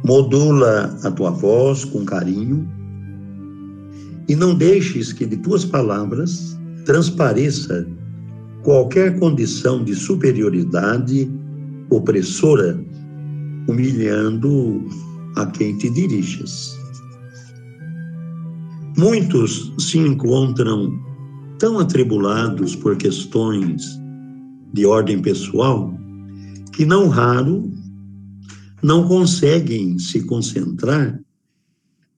Modula a tua voz com carinho e não deixes que de tuas palavras transpareça qualquer condição de superioridade opressora, humilhando a quem te diriges. Muitos se encontram tão atribulados por questões de ordem pessoal que não raro não conseguem se concentrar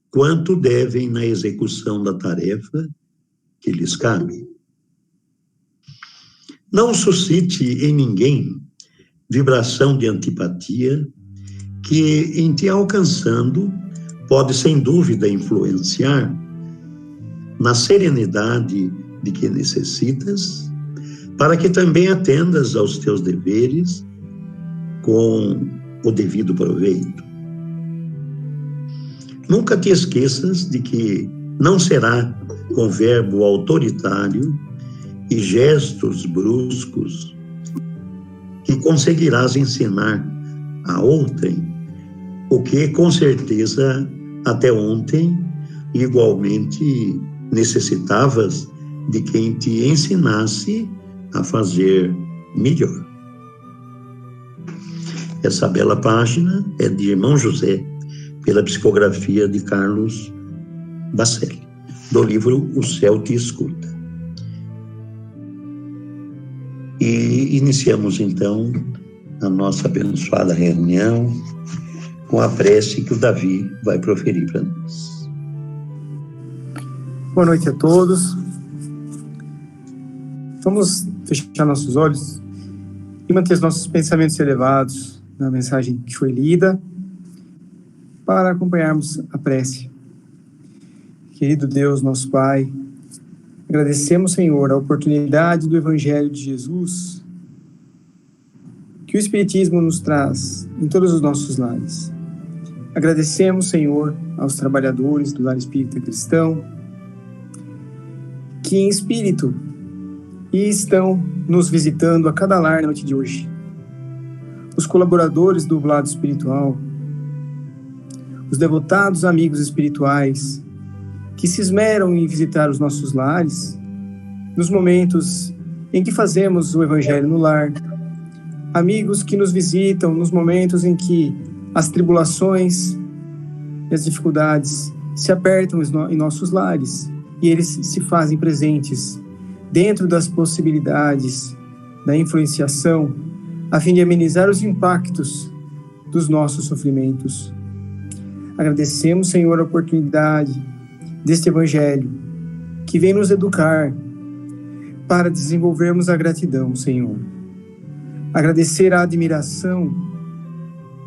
quanto devem na execução da tarefa que lhes cabe. Não suscite em ninguém vibração de antipatia que, em te alcançando, pode sem dúvida influenciar na serenidade de que necessitas, para que também atendas aos teus deveres com o devido proveito. Nunca te esqueças de que não será com verbo autoritário e gestos bruscos que conseguirás ensinar a outrem o que, com certeza, até ontem, igualmente necessitavas de quem te ensinasse a fazer melhor. Essa bela página é de Irmão José, pela psicografia de Carlos Bacelli, do livro O Céu Te Escuta. E iniciamos, então, a nossa abençoada reunião com a prece que o Davi vai proferir para nós. Boa noite a todos. Vamos fechar nossos olhos e manter os nossos pensamentos elevados na mensagem que foi lida, para acompanharmos a prece. Querido Deus, nosso Pai, agradecemos, Senhor, a oportunidade do Evangelho de Jesus que o Espiritismo nos traz em todos os nossos lares. Agradecemos, Senhor, aos trabalhadores do Lar Espírita Cristão, que em espírito estão nos visitando a cada lar na noite de hoje. Os colaboradores do lado espiritual, os devotados amigos espirituais que se esmeram em visitar os nossos lares nos momentos em que fazemos o Evangelho no lar, amigos que nos visitam nos momentos em que as tribulações e as dificuldades se apertam em nossos lares e eles se fazem presentes dentro das possibilidades da influenciação a fim de amenizar os impactos dos nossos sofrimentos. Agradecemos, Senhor, a oportunidade deste Evangelho que vem nos educar para desenvolvermos a gratidão, Senhor. Agradecer a admiração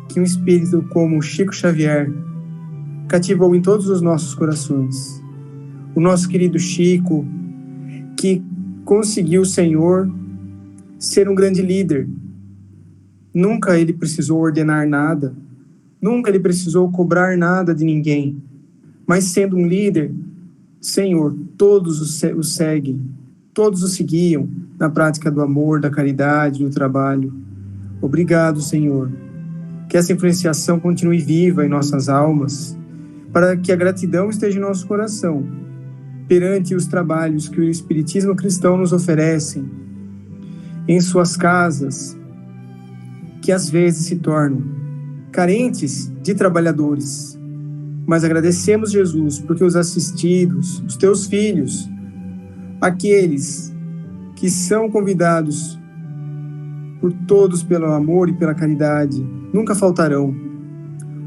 que um espírito como Chico Xavier cativou em todos os nossos corações. O nosso querido Chico, que conseguiu, Senhor, ser um grande líder. Nunca ele precisou ordenar nada, nunca ele precisou cobrar nada de ninguém, mas sendo um líder, Senhor, todos o seguem, todos o seguiam na prática do amor, da caridade, do trabalho. Obrigado, Senhor, que essa influenciação continue viva em nossas almas, para que a gratidão esteja em nosso coração, perante os trabalhos que o Espiritismo cristão nos oferece, em suas casas, que às vezes se tornam carentes de trabalhadores. Mas agradecemos, Jesus, porque os assistidos, os teus filhos, aqueles que são convidados por todos pelo amor e pela caridade, nunca faltarão.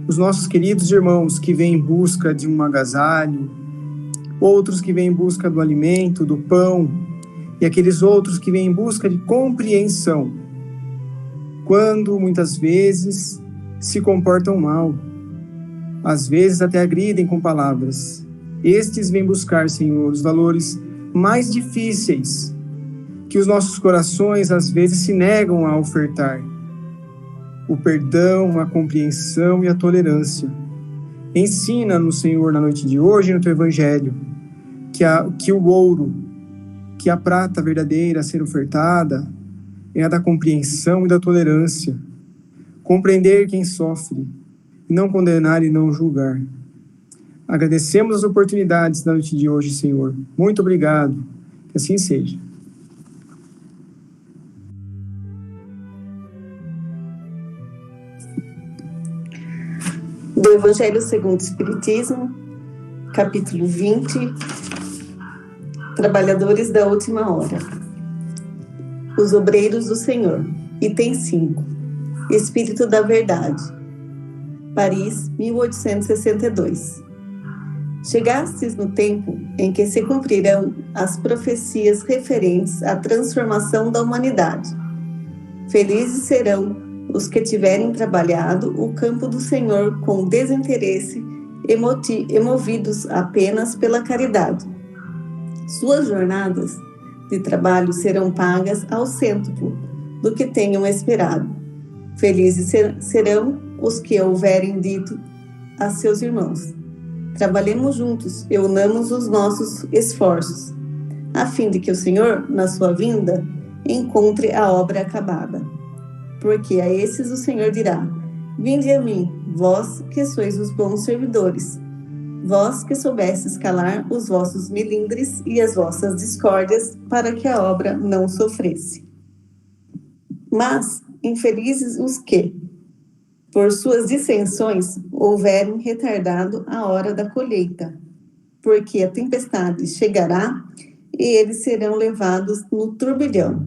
Os nossos queridos irmãos que vêm em busca de um agasalho, outros que vêm em busca do alimento, do pão, e aqueles outros que vêm em busca de compreensão, quando muitas vezes se comportam mal, às vezes até agridem com palavras. Estes vêm buscar, Senhor, os valores mais difíceis que os nossos corações às vezes se negam a ofertar: o perdão, a compreensão e a tolerância. Ensina-nos, Senhor, na noite de hoje, no Teu Evangelho, que o ouro, que a prata verdadeira a ser ofertada é a da compreensão e da tolerância. Compreender quem sofre, não condenar e não julgar. Agradecemos as oportunidades da noite de hoje, Senhor. Muito obrigado. Que assim seja. Do Evangelho segundo o Espiritismo, capítulo 20, Trabalhadores da Última Hora. Os Obreiros do Senhor, item 5, Espírito da Verdade, Paris, 1862. Chegastes no tempo em que se cumprirão as profecias referentes à transformação da humanidade. Felizes serão os que tiverem trabalhado o campo do Senhor com desinteresse e movidos apenas pela caridade. Suas jornadas de trabalho serão pagas ao cêntuplo do que tenham esperado. Felizes serão os que houverem dito a seus irmãos: trabalhemos juntos e unamos os nossos esforços, a fim de que o Senhor, na sua vinda, encontre a obra acabada. Porque a esses o Senhor dirá: vinde a mim, vós que sois os bons servidores, vós que soubestes calar os vossos melindres e as vossas discórdias, para que a obra não sofresse. Mas, infelizes os que, por suas dissensões, houverem retardado a hora da colheita, porque a tempestade chegará e eles serão levados no turbilhão.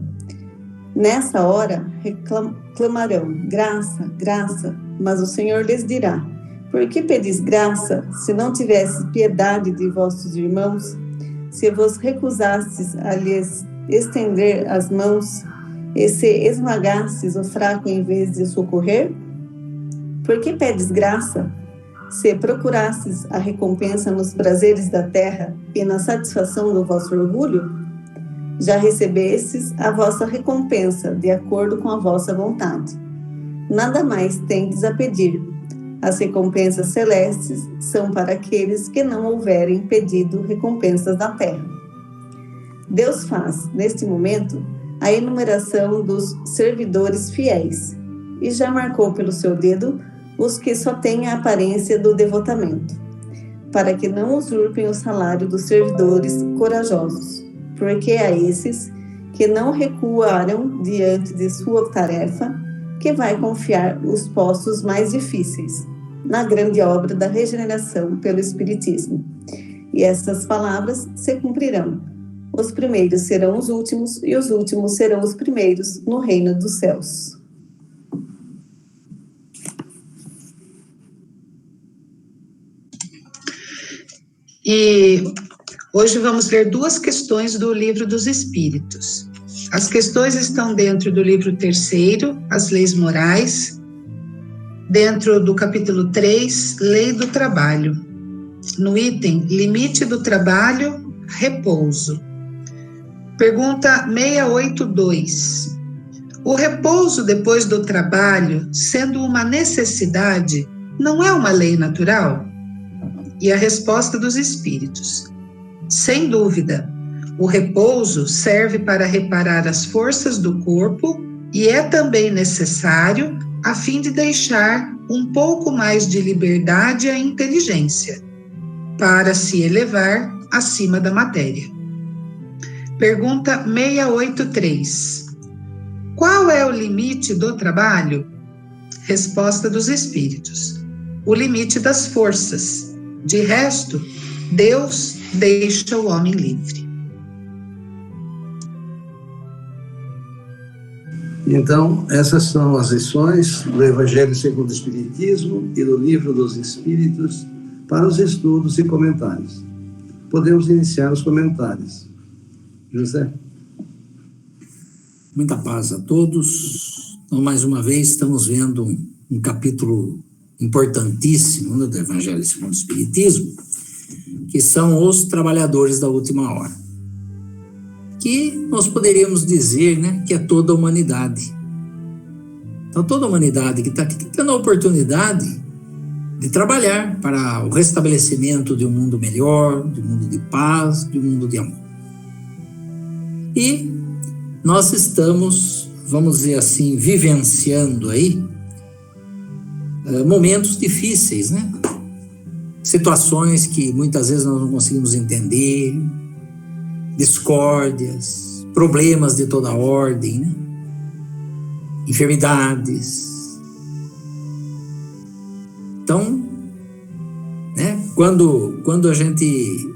Nessa hora reclamarão: graça, graça, mas o Senhor lhes dirá: por que pedis graça, se não tivesses piedade de vossos irmãos? Se vos recusastes a lhes estender as mãos, e se esmagastes o fraco em vez de socorrer? Por que pedes graça, se procurastes a recompensa nos prazeres da terra e na satisfação do vosso orgulho? Já recebestes a vossa recompensa de acordo com a vossa vontade. Nada mais tendes a pedir. As recompensas celestes são para aqueles que não houverem pedido recompensas da terra. Deus faz, neste momento, a enumeração dos servidores fiéis e já marcou pelo seu dedo os que só têm a aparência do devotamento, para que não usurpem o salário dos servidores corajosos, porque a esses que não recuaram diante de sua tarefa, que vai confiar os postos mais difíceis na grande obra da regeneração pelo Espiritismo. E essas palavras se cumprirão: os primeiros serão os últimos e os últimos serão os primeiros no reino dos céus. E hoje vamos ver duas questões do Livro dos Espíritos. As questões estão dentro do livro 3º, As Leis Morais, dentro do capítulo 3, Lei do Trabalho, no item Limite do Trabalho, Repouso. Pergunta 682. O repouso depois do trabalho, sendo uma necessidade, não é uma lei natural? E a resposta dos Espíritos: sem dúvida, o repouso serve para reparar as forças do corpo e é também necessário a fim de deixar um pouco mais de liberdade à inteligência, para se elevar acima da matéria. Pergunta 683. Qual é o limite do trabalho? Resposta dos Espíritos: o limite das forças. De resto, Deus deixa o homem livre. Então, essas são as lições do Evangelho segundo o Espiritismo e do Livro dos Espíritos para os estudos e comentários. Podemos iniciar os comentários. José. Muita paz a todos. Então, mais uma vez, estamos vendo um capítulo importantíssimo, né, do Evangelho segundo o Espiritismo, que são os trabalhadores da última hora, que nós poderíamos dizer, né, que é toda a humanidade. Então, toda a humanidade que está aqui tendo a oportunidade de trabalhar para o restabelecimento de um mundo melhor, de um mundo de paz, de um mundo de amor. E nós estamos, vamos dizer assim, vivenciando aí momentos difíceis, né? Situações que muitas vezes nós não conseguimos entender, discórdias, problemas de toda ordem, né? Enfermidades. Então, né, quando a gente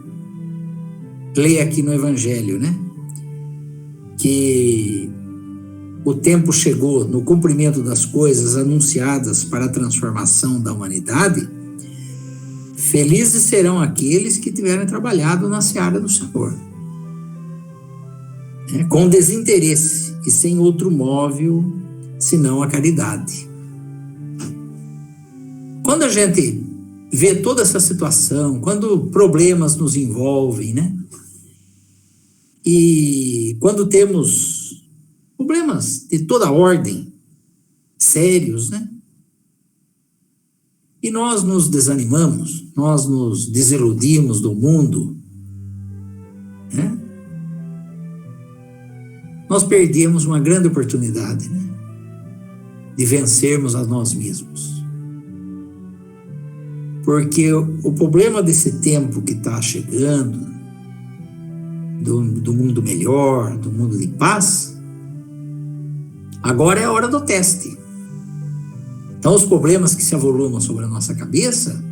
lê aqui no Evangelho, né, que o tempo chegou no cumprimento das coisas anunciadas para a transformação da humanidade, felizes serão aqueles que tiverem trabalhado na seara do Senhor, né, com desinteresse e sem outro móvel senão a caridade. Quando a gente vê toda essa situação, quando problemas nos envolvem, né? E quando temos problemas de toda ordem, sérios, né? E nós nos desanimamos, nós nos desiludimos do mundo, né? Nós perdemos uma grande oportunidade, né, de vencermos a nós mesmos. Porque o problema desse tempo que está chegando, do mundo melhor, do mundo de paz, agora é a hora do teste. Então, os problemas que se avolumam sobre a nossa cabeça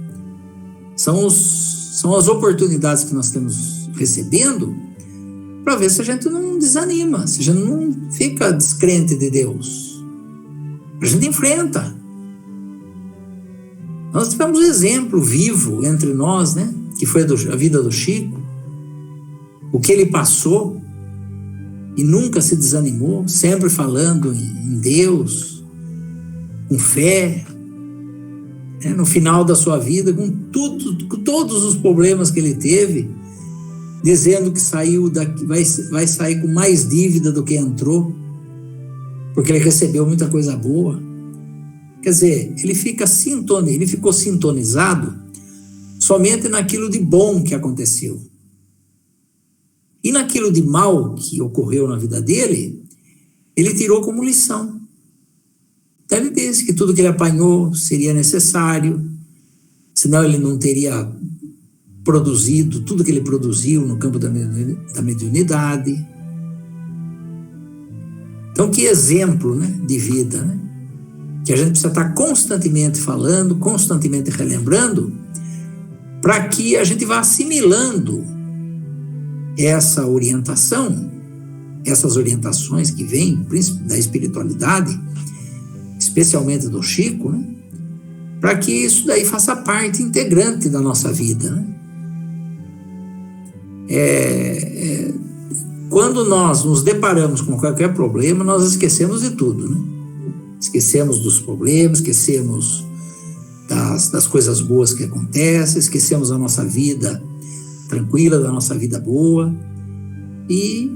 são as oportunidades que nós estamos recebendo para ver se a gente não desanima, se a gente não fica descrente de Deus. A gente enfrenta. Nós tivemos um exemplo vivo entre nós, né? Que foi a vida do Chico, o que ele passou e nunca se desanimou, sempre falando em Deus, com fé, né? No final da sua vida, com todos os problemas que ele teve, dizendo que saiu daqui, vai sair com mais dívida do que entrou, porque ele recebeu muita coisa boa. Quer dizer, ele ficou sintonizado somente naquilo de bom que aconteceu. E naquilo de mal que ocorreu na vida dele, ele tirou como lição. Então ele disse que tudo que ele apanhou seria necessário, senão ele não teria produzido tudo que ele produziu no campo da mediunidade. Então, que exemplo, né, de vida, né? Que a gente precisa estar constantemente falando, constantemente relembrando, para que a gente vá assimilando essa orientação, essas orientações que vêm da espiritualidade, especialmente do Chico, né? Para que isso daí faça parte integrante da nossa vida, né? Quando nós nos deparamos com qualquer problema, nós esquecemos de tudo, né? Esquecemos dos problemas, esquecemos das coisas boas que acontecem, esquecemos da nossa vida tranquila, da nossa vida boa, e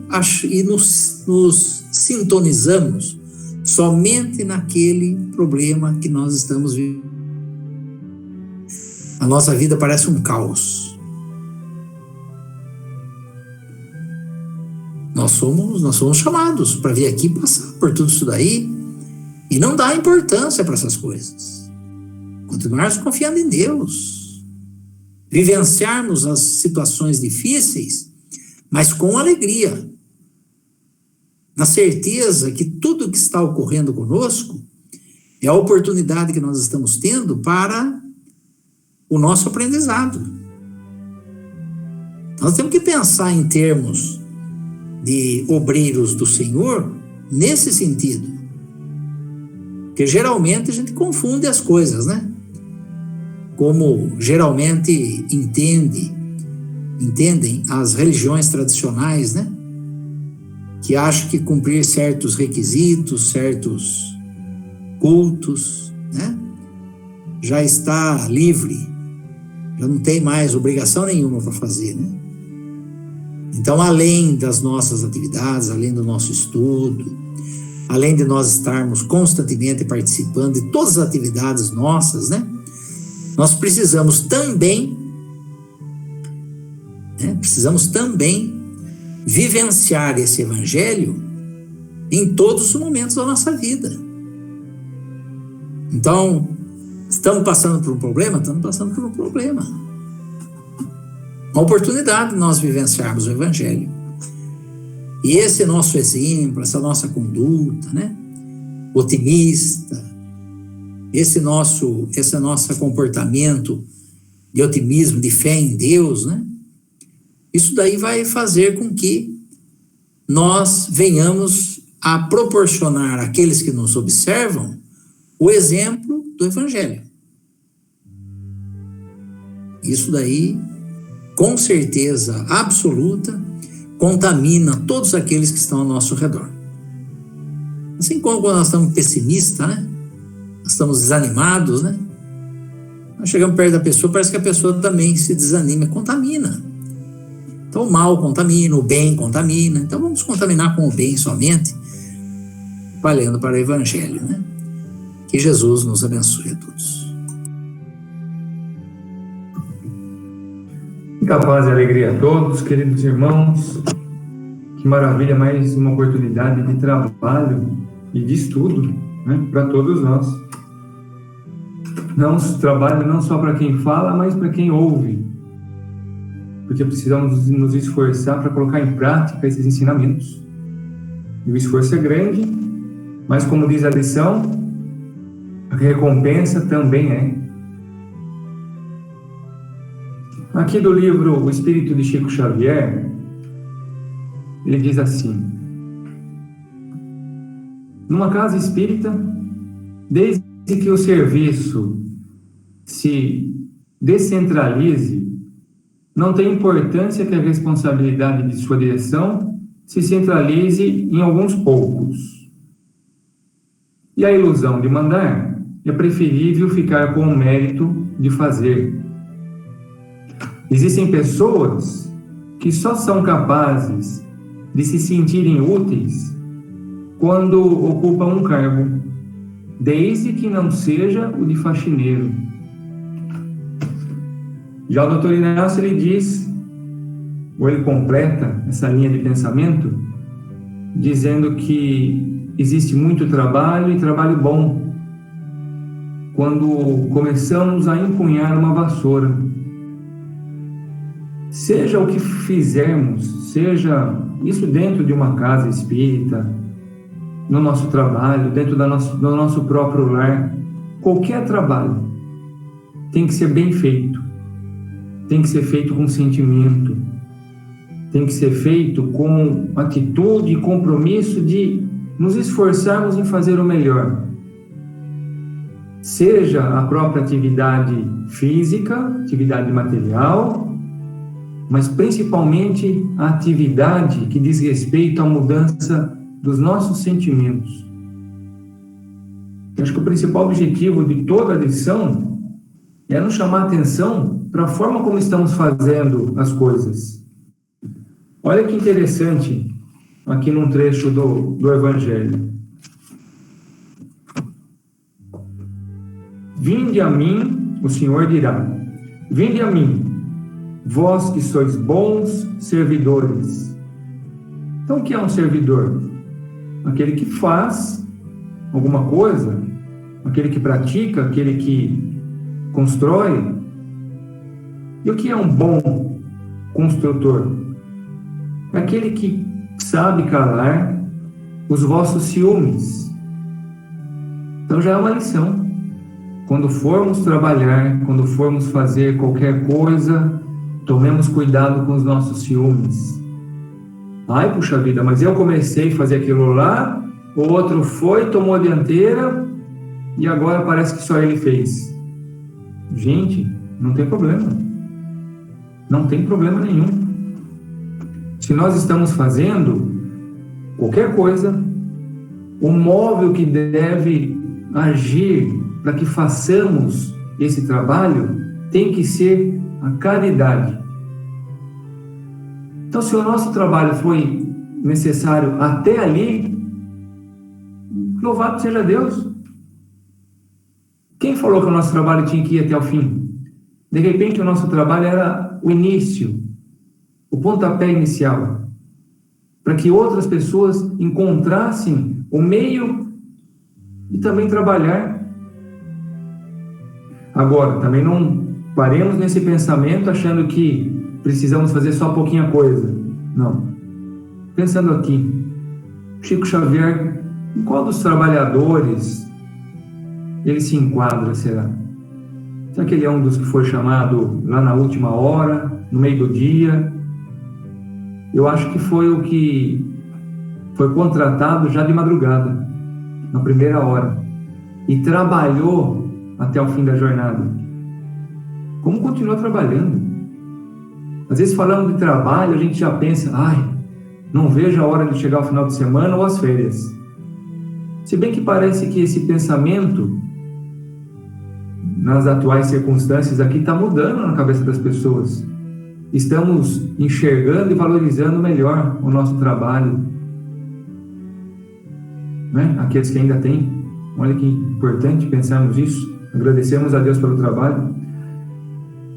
nos sintonizamos somente naquele problema que nós estamos vivendo. A nossa vida parece um caos. Nós somos chamados para vir aqui passar por tudo isso daí e não dar importância para essas coisas. Continuarmos confiando em Deus. Vivenciarmos as situações difíceis, mas com alegria. Na certeza que tudo que está ocorrendo conosco é a oportunidade que nós estamos tendo para o nosso aprendizado. Nós temos que pensar em termos de obreiros do Senhor nesse sentido. Porque geralmente a gente confunde as coisas, né? Como geralmente entendem as religiões tradicionais, né? Que acham que cumprir certos requisitos, certos cultos, né? Já está livre, já não tem mais obrigação nenhuma para fazer, né? Então, além das nossas atividades, além do nosso estudo, além de nós estarmos constantemente participando de todas as atividades nossas, né? Nós precisamos também vivenciar esse evangelho em todos os momentos da nossa vida. Então, Estamos passando por um problema? Estamos passando por um problema. Uma oportunidade de nós vivenciarmos o Evangelho. E esse nosso exemplo, essa nossa conduta, né, otimista, esse nosso comportamento de otimismo, de fé em Deus, né, isso daí vai fazer com que nós venhamos a proporcionar àqueles que nos observam o exemplo do Evangelho. Isso daí, com certeza absoluta, contamina todos aqueles que estão ao nosso redor. Assim como quando nós estamos pessimistas, né? Nós estamos desanimados, né? Nós chegamos perto da pessoa, parece que a pessoa também se desanima, contamina. Então o mal contamina, o bem contamina. Então vamos contaminar com o bem somente, valendo para o Evangelho, né? Que Jesus nos abençoe a todos. Muita paz e alegria a todos, queridos irmãos. Que maravilha, mais uma oportunidade de trabalho e de estudo, né, para todos nós. Trabalho não só para quem fala, mas para quem ouve. Porque precisamos nos esforçar para colocar em prática esses ensinamentos. E o esforço é grande, mas como diz a lição, a recompensa também é. Aqui do livro O Espírito de Chico Xavier, ele diz assim: numa casa espírita, desde que o serviço se descentralize, não tem importância que a responsabilidade de sua direção se centralize em alguns poucos. E a ilusão de mandar é preferível ficar com o mérito de fazer. Existem pessoas que só são capazes de se sentirem úteis quando ocupam um cargo, desde que não seja o de faxineiro. Já o Dr. Inácio, ele diz, ou ele completa essa linha de pensamento, dizendo que existe muito trabalho e trabalho bom quando começamos a empunhar uma vassoura. Seja o que fizermos, seja isso dentro de uma casa espírita, no nosso trabalho, dentro do nosso próprio lar, qualquer trabalho tem que ser bem feito, tem que ser feito com sentimento, tem que ser feito com atitude e compromisso de nos esforçarmos em fazer o melhor. Seja a própria atividade física, atividade material, mas principalmente a atividade que diz respeito à mudança dos nossos sentimentos. Eu acho que o principal objetivo de toda a lição é nos chamar a atenção para a forma como estamos fazendo as coisas. Olha que interessante aqui num trecho do Evangelho. Vinde a mim, o Senhor dirá, vinde a mim, vós que sois bons servidores. Então, o que é um servidor? Aquele que faz alguma coisa, aquele que pratica, aquele que constrói. E o que é um bom construtor? Aquele que sabe calar os vossos ciúmes. Então já é uma lição. Quando formos trabalhar, quando formos fazer qualquer coisa, tomemos cuidado com os nossos ciúmes. Ai, puxa vida, mas eu comecei a fazer aquilo lá, o outro foi, tomou a dianteira e agora parece que só ele fez. Gente, não tem problema. Não tem problema nenhum. Se nós estamos fazendo qualquer coisa, o móvel que deve agir para que façamos esse trabalho tem que ser a caridade. Então, se o nosso trabalho foi necessário até ali, louvado seja Deus. Quem falou que o nosso trabalho tinha que ir até o fim? De repente, o nosso trabalho era o início, o pontapé inicial, para que outras pessoas encontrassem o meio de também trabalhar. Agora, também não paremos nesse pensamento achando que precisamos fazer só pouquinha coisa. Não. Pensando aqui, Chico Xavier, em qual dos trabalhadores ele se enquadra, será? Será que ele é um dos que foi chamado lá na última hora, no meio do dia? Eu acho que foi o que foi contratado já de madrugada, na primeira hora, e trabalhou até o fim da jornada. Como continuou trabalhando? Às vezes, falando de trabalho, a gente já pensa, não vejo a hora de chegar ao final de semana ou às férias. Se bem que parece que esse pensamento, nas atuais circunstâncias aqui, está mudando na cabeça das pessoas. Estamos enxergando e valorizando melhor o nosso trabalho. Né? Aqueles que ainda têm. Olha que importante pensarmos isso. Agradecemos a Deus pelo trabalho.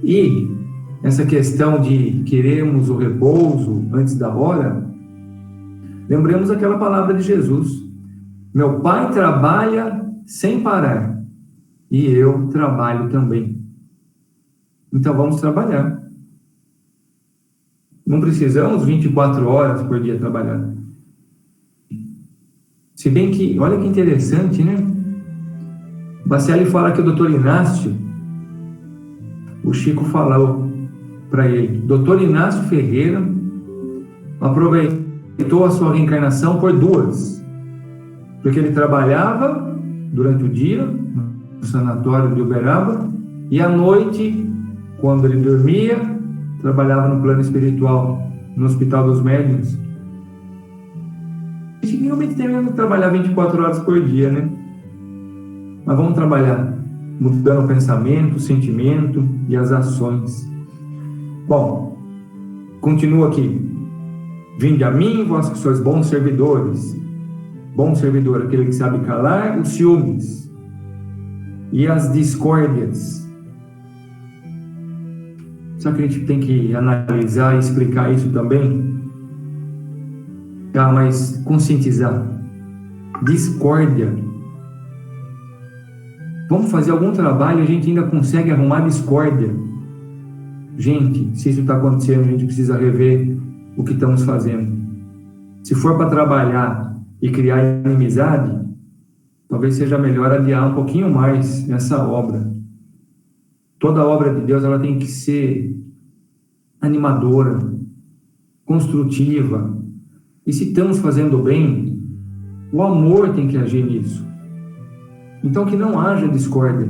E essa questão de queremos o repouso antes da hora, lembremos aquela palavra de Jesus: meu Pai trabalha sem parar e eu trabalho também. Então vamos trabalhar. Não precisamos 24 horas por dia trabalhar. Se bem que, olha que interessante, né? Bacelli fala que o doutor Inácio, o Chico falou para ele, doutor Inácio Ferreira aproveitou a sua reencarnação por 2, porque ele trabalhava durante o dia no sanatório de Uberaba e à noite, quando ele dormia, trabalhava no plano espiritual, no Hospital dos Médiuns. A gente realmente tem que trabalhar 24 horas por dia, né? Mas vamos trabalhar mudando o pensamento, o sentimento e as ações. Bom, continua aqui. Vinde a mim, vós que sois bons servidores. Bom servidor, aquele que sabe calar os ciúmes e as discórdias. Só que a gente tem que analisar e explicar isso também, mas conscientizar. Discórdia. Vamos fazer algum trabalho e a gente ainda consegue arrumar discórdia. Gente, se isso está acontecendo, a gente precisa rever o que estamos fazendo. Se for para trabalhar e criar inimizade, talvez seja melhor adiar um pouquinho mais essa obra. Toda obra de Deus ela tem que ser animadora, construtiva. E se estamos fazendo bem, o amor tem que agir nisso. Então que não haja discórdia,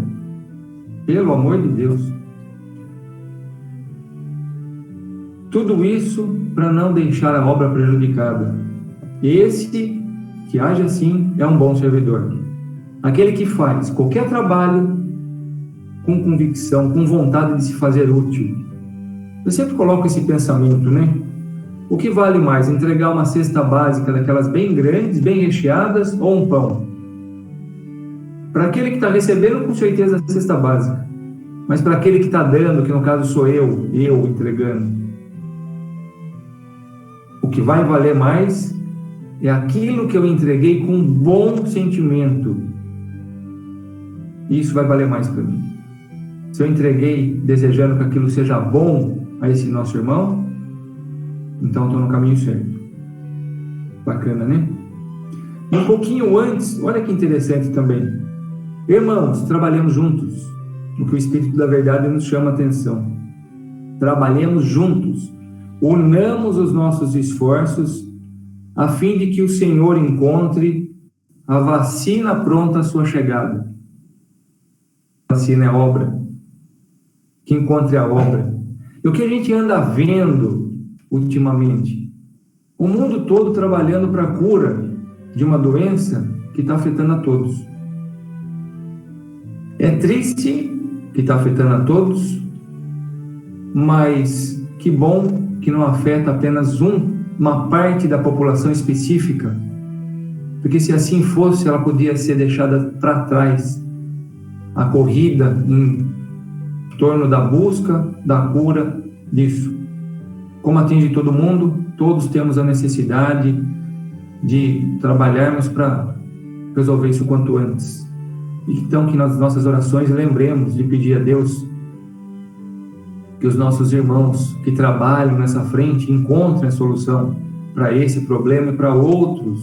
pelo amor de Deus. Tudo isso para não deixar a obra prejudicada. Esse que age assim é um bom servidor. Aquele que faz qualquer trabalho com convicção, com vontade de se fazer útil. Eu sempre coloco esse pensamento, né? O que vale mais, entregar uma cesta básica daquelas bem grandes, bem recheadas, ou um pão? Para aquele que está recebendo, com certeza, a cesta básica. Mas para aquele que está dando, que no caso sou eu entregando, o que vai valer mais é aquilo que eu entreguei com bom sentimento. Isso vai valer mais para mim. Se eu entreguei desejando que aquilo seja bom a esse nosso irmão, então estou no caminho certo. Bacana, né? E um pouquinho antes, olha que interessante também. Irmãos, trabalhemos juntos. O que o Espírito da Verdade nos chama a atenção. Trabalhemos juntos. Unamos os nossos esforços a fim de que o Senhor encontre a vacina pronta à sua chegada. A vacina é obra. Que encontre a obra. E o que a gente anda vendo ultimamente? O mundo todo trabalhando para a cura de uma doença que está afetando a todos. É triste que está afetando a todos, mas que bom que não afeta apenas uma parte da população específica, porque se assim fosse, ela podia ser deixada para trás. A corrida em torno da busca, da cura disso. Como atinge todo mundo, todos temos a necessidade de trabalharmos para resolver isso quanto antes. Então, que nas nossas orações lembremos de pedir a Deus que os nossos irmãos que trabalham nessa frente encontrem a solução para esse problema e para outros,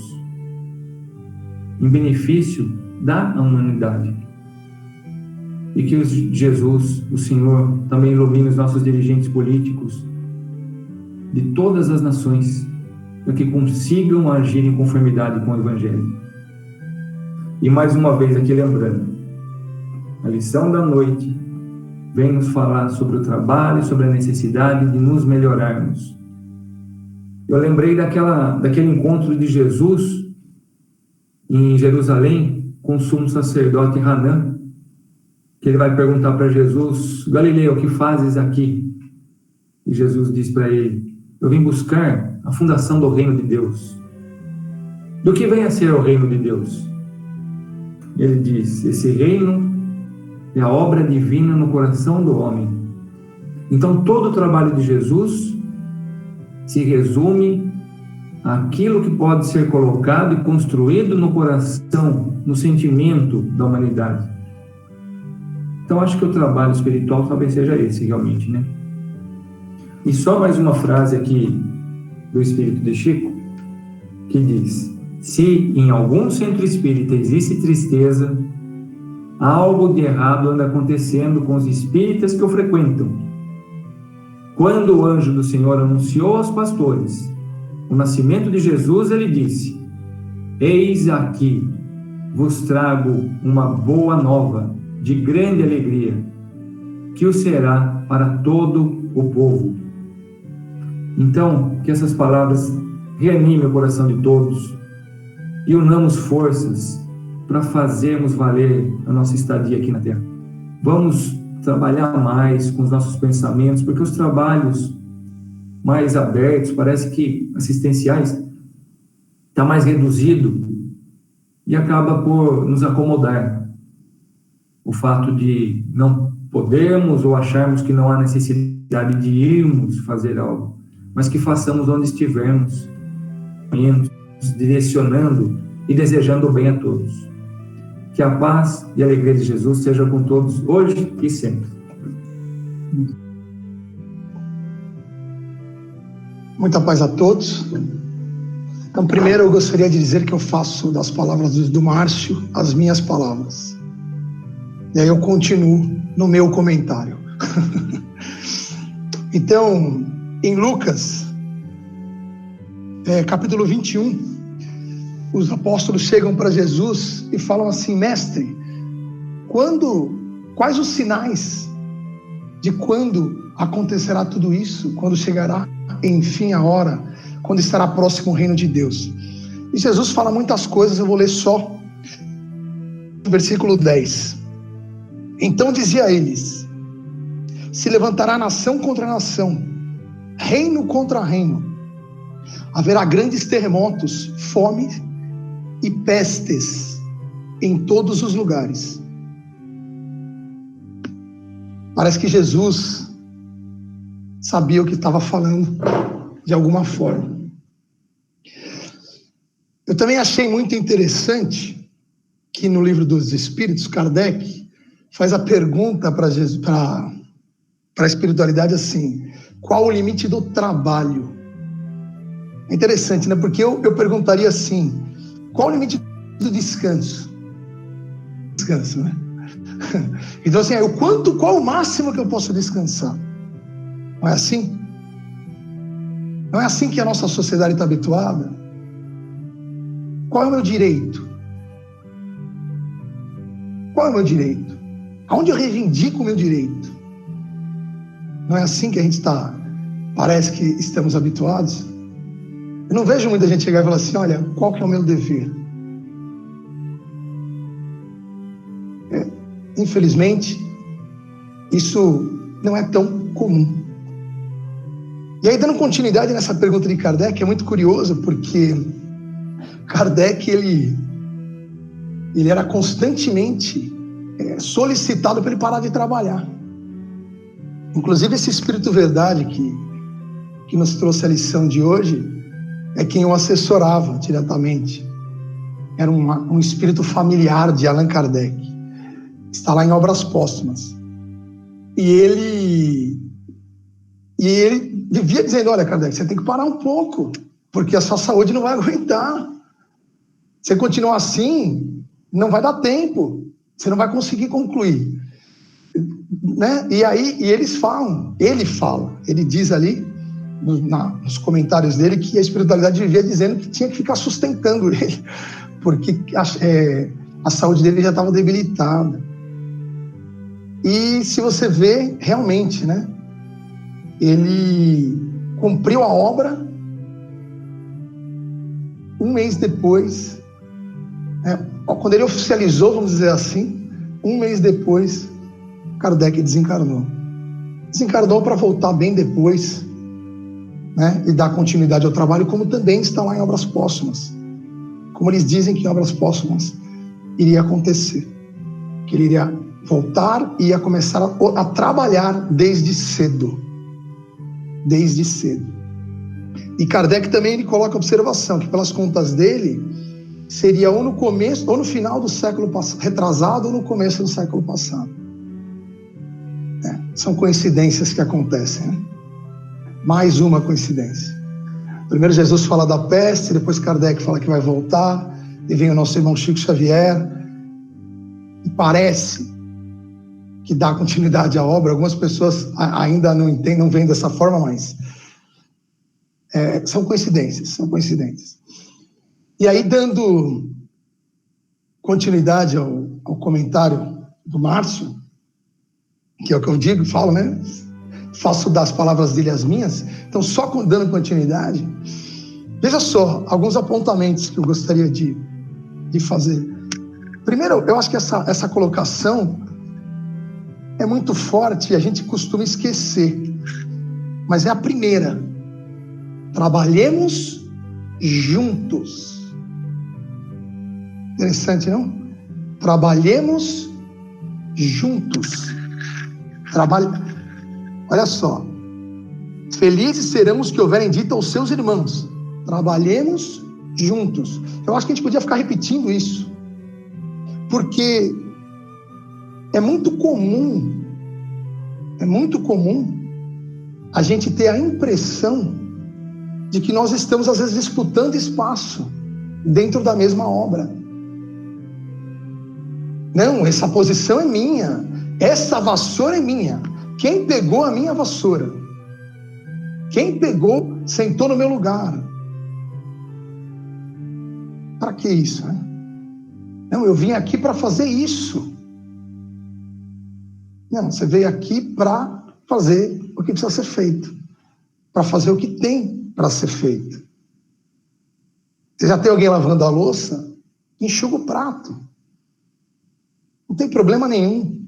em benefício da humanidade. E que Jesus, o Senhor, também ilumine os nossos dirigentes políticos de todas as nações, para que consigam agir em conformidade com o Evangelho. E mais uma vez aqui lembrando, a lição da noite vem nos falar sobre o trabalho, sobre a necessidade de nos melhorarmos. Eu lembrei daquele encontro de Jesus em Jerusalém com o sumo sacerdote Hanã, que ele vai perguntar para Jesus: Galileu, o que fazes aqui? E Jesus diz para ele: eu vim buscar a fundação do reino de Deus. Do que vem a ser o reino de Deus? Ele diz: esse reino é a obra divina no coração do homem. Então todo o trabalho de Jesus se resume àquilo que pode ser colocado e construído no coração, no sentimento da humanidade. Então acho que o trabalho espiritual talvez seja esse realmente, né? E só mais uma frase aqui do Espírito de Chico, que diz: se em algum centro espírita existe tristeza, algo de errado anda acontecendo com os espíritas que o frequentam. Quando o anjo do Senhor anunciou aos pastores o nascimento de Jesus, ele disse: eis aqui vos trago uma boa nova de grande alegria, que o será para todo o povo. Então, que essas palavras reanimem o coração de todos e unamos forças para fazermos valer a nossa estadia aqui na Terra. Vamos trabalhar mais com os nossos pensamentos, porque os trabalhos mais abertos, parece que assistenciais, está mais reduzido e acaba por nos acomodar. O fato de não podermos ou acharmos que não há necessidade de irmos fazer algo, mas que façamos onde estivermos, direcionando e desejando o bem a todos. Que a paz e a alegria de Jesus sejam com todos, hoje e sempre. Muita paz a todos. Então, primeiro eu gostaria de dizer que eu faço das palavras do Márcio as minhas palavras. E aí eu continuo no meu comentário. Então, em Lucas, capítulo 21, os apóstolos chegam para Jesus e falam assim: mestre, quais os sinais de quando acontecerá tudo isso? Quando chegará, enfim, a hora, quando estará próximo o reino de Deus? E Jesus fala muitas coisas, eu vou ler só o versículo 10. Então dizia a eles: se levantará nação contra nação, reino contra reino, haverá grandes terremotos, fome e pestes em todos os lugares. Parece que Jesus sabia o que estava falando de alguma forma. Eu também achei muito interessante que no livro dos Espíritos, Kardec faz a pergunta para a espiritualidade assim: qual o limite do trabalho? É interessante, né? Porque eu perguntaria assim: qual o limite do descanso? Descanso, né? Então assim, qual o máximo que eu posso descansar? Não é assim? Não é assim que a nossa sociedade está habituada? Qual é o meu direito? Qual é o meu direito? Aonde eu reivindico o meu direito? Não é assim que a gente está, parece que estamos habituados? Eu não vejo muita gente chegar e falar assim: olha, qual que é o meu dever? Infelizmente, isso não é tão comum. E aí, dando continuidade nessa pergunta de Kardec, é muito curioso, porque Kardec, ele era constantemente solicitado para ele parar de trabalhar. Inclusive, esse Espírito Verdade que nos trouxe a lição de hoje é quem o assessorava diretamente. Era um espírito familiar de Allan Kardec. Está lá em Obras Póstumas. E ele vivia dizendo, olha, Kardec, você tem que parar um pouco, porque a sua saúde não vai aguentar. Se continuar assim, não vai dar tempo, você não vai conseguir concluir. Né? E eles falam, ele diz ali, nos comentários dele, que a espiritualidade vivia dizendo que tinha que ficar sustentando ele, porque a saúde dele já estava debilitada. E se você vê, realmente, né? Ele cumpriu a obra um mês depois, quando ele oficializou, vamos dizer assim, um mês depois, Kardec desencarnou. Desencarnou para voltar bem depois, né, e dar continuidade ao trabalho, como também está lá em Obras Póstumas. Como eles dizem que em Obras Póstumas iria acontecer. Que ele iria voltar e ia começar a trabalhar desde cedo. Desde cedo. E Kardec também ele coloca a observação que, pelas contas dele, seria ou no começo, ou no final do século retrasado, ou no começo do século passado. São coincidências que acontecem, né? Mais uma coincidência. Primeiro Jesus fala da peste, depois Kardec fala que vai voltar, e vem o nosso irmão Chico Xavier, e parece que dá continuidade à obra. Algumas pessoas ainda não entendem, não veem dessa forma, mas são coincidências. E aí, dando continuidade ao comentário do Márcio, que é o que eu digo, falo, né? Faço das palavras dele as minhas. Então, só dando continuidade, veja só, alguns apontamentos que eu gostaria de fazer. Primeiro, eu acho que essa colocação é muito forte e a gente costuma esquecer, mas é a primeira. Trabalhemos juntos. Interessante, não? Trabalhemos juntos. Olha só. Felizes seremos que houverem dito aos seus irmãos. Trabalhemos juntos. Eu acho que a gente podia ficar repetindo isso. Porque é muito comum a gente ter a impressão de que nós estamos, às vezes, disputando espaço dentro da mesma obra. Não, essa posição é minha. Essa vassoura é minha. Quem pegou a minha vassoura? Quem pegou, sentou no meu lugar. Para que isso, né? Não, eu vim aqui para fazer isso. Não, você veio aqui para fazer o que precisa ser feito. Para fazer o que tem para ser feito. Você já tem alguém lavando a louça? Enxuga o prato. Não tem problema nenhum.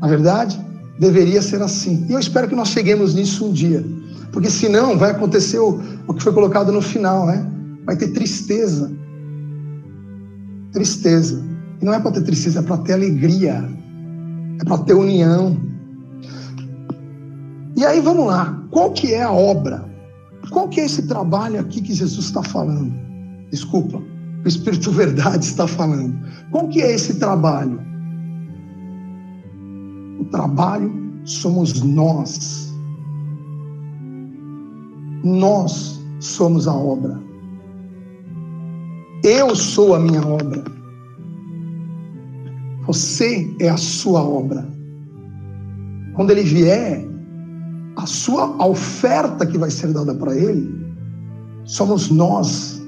Na verdade, deveria ser assim. E eu espero que nós cheguemos nisso um dia. Porque senão vai acontecer o que foi colocado no final, né? Vai ter tristeza. Tristeza. E não é para ter tristeza, é para ter alegria. É para ter união. E aí vamos lá. Qual que é a obra? Qual que é esse trabalho aqui que Jesus está falando? Desculpa, o Espírito Verdade está falando. Qual que é esse trabalho? O trabalho somos nós. Nós somos a obra. Eu sou a minha obra. Você é a sua obra. Quando ele vier, a oferta que vai ser dada para ele, somos nós,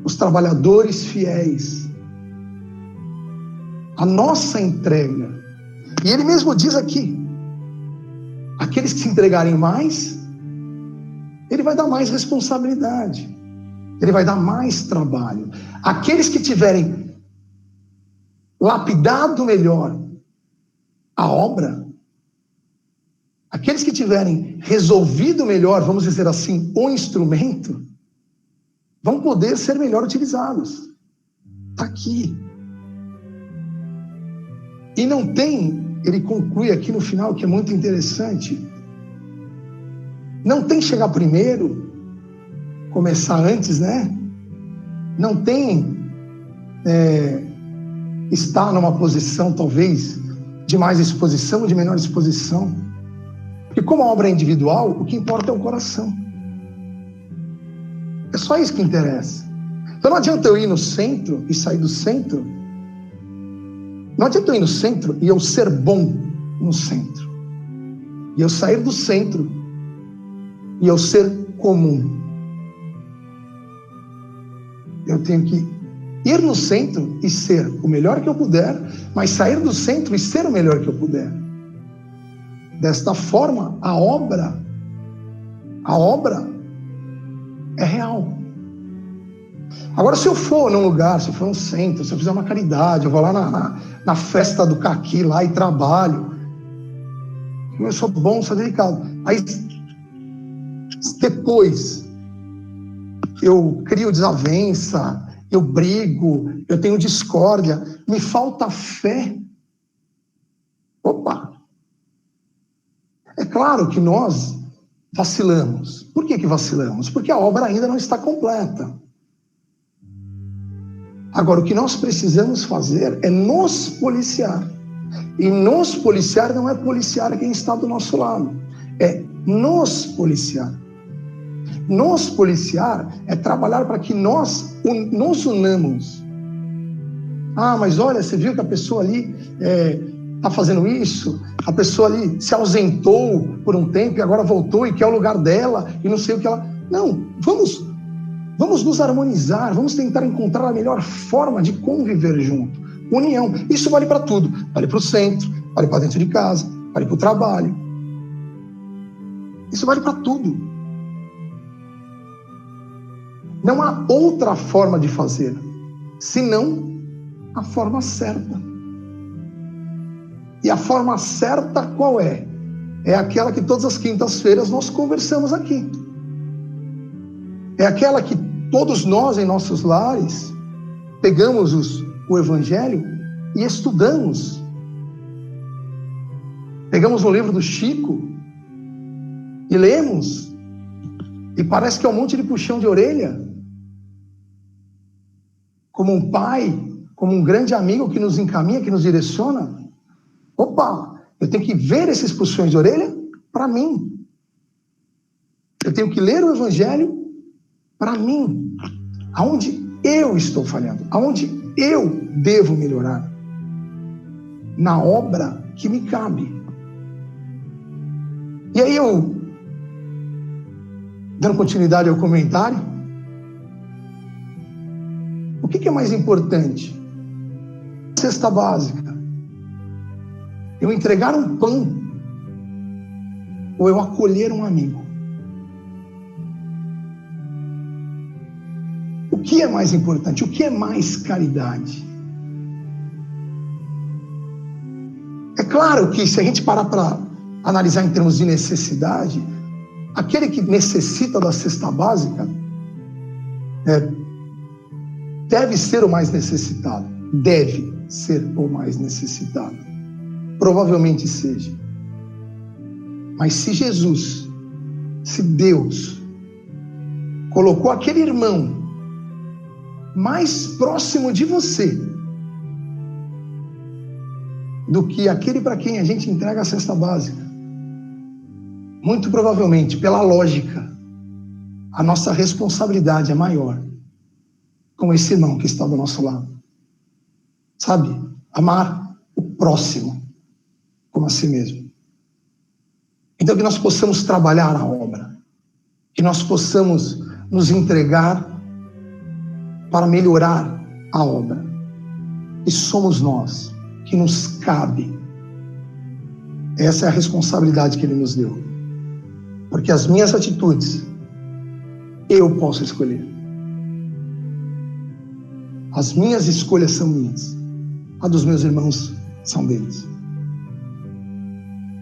os trabalhadores fiéis. A nossa entrega. E ele mesmo diz aqui, aqueles que se entregarem mais, ele vai dar mais responsabilidade. Ele vai dar mais trabalho. Aqueles que tiverem lapidado melhor a obra, aqueles que tiverem resolvido melhor, vamos dizer assim, o instrumento, vão poder ser melhor utilizados. Está aqui. E não tem, ele conclui aqui no final, que é muito interessante, não tem chegar primeiro, começar antes, né? Não tem está numa posição, talvez, de mais exposição ou de menor exposição. Porque como a obra é individual, o que importa é o coração. É só isso que interessa. Então não adianta eu ir no centro e sair do centro. Não adianta eu ir no centro e eu ser bom no centro. E eu sair do centro e eu ser comum. Eu tenho que ir no centro e ser o melhor que eu puder, mas sair do centro e ser o melhor que eu puder. Desta forma, a obra é real. Agora, se eu for num lugar, se eu for num centro, se eu fizer uma caridade, eu vou lá na festa do caqui lá e trabalho, eu sou bom, sou delicado. Aí, depois, eu crio desavença, eu brigo, eu tenho discórdia, me falta fé. Opa! É claro que nós vacilamos. Por que vacilamos? Porque a obra ainda não está completa. Agora, o que nós precisamos fazer é nos policiar. E nos policiar não é policiar quem está do nosso lado. É nos policiar. Nos policiar é trabalhar para que nós nos unamos. Ah, mas olha, você viu que a pessoa ali está fazendo isso? A pessoa ali se ausentou por um tempo e agora voltou e quer o lugar dela e não sei o que ela... Não, vamos nos harmonizar, vamos tentar encontrar a melhor forma de conviver junto. União. Isso vale para tudo. Vale para o centro, vale para dentro de casa, vale para o trabalho. Isso vale para tudo. Não há outra forma de fazer, senão a forma certa. E a forma certa qual é? É aquela que todas as quintas-feiras nós conversamos aqui. É aquela que todos nós em nossos lares pegamos o Evangelho e estudamos. Pegamos o livro do Chico e lemos. E parece que é um monte de puxão de orelha. Como um pai, como um grande amigo que nos encaminha, que nos direciona. Opa, eu tenho que ver esses puxões de orelha para mim. Eu tenho que ler o Evangelho para mim. Aonde eu estou falhando? Aonde eu devo melhorar? Na obra que me cabe. E aí eu, dando continuidade ao comentário, o que é mais importante? Cesta básica. Eu entregar um pão ou eu acolher um amigo? O que é mais importante? O que é mais caridade? É claro que se a gente parar para analisar em termos de necessidade, aquele que necessita da cesta básica deve ser o mais necessitado. Deve ser o mais necessitado. Provavelmente seja. Mas se Jesus, se Deus colocou aquele irmão mais próximo de você do que aquele para quem a gente entrega a cesta básica, muito provavelmente, pela lógica, a nossa responsabilidade é maior com esse irmão que está do nosso lado. Sabe? Amar o próximo como a si mesmo. Então que nós possamos trabalhar a obra, que nós possamos nos entregar para melhorar a obra. E somos nós que nos cabe. Essa é a responsabilidade que Ele nos deu. Porque as minhas atitudes, eu posso escolher. As minhas escolhas são minhas. A dos meus irmãos são deles.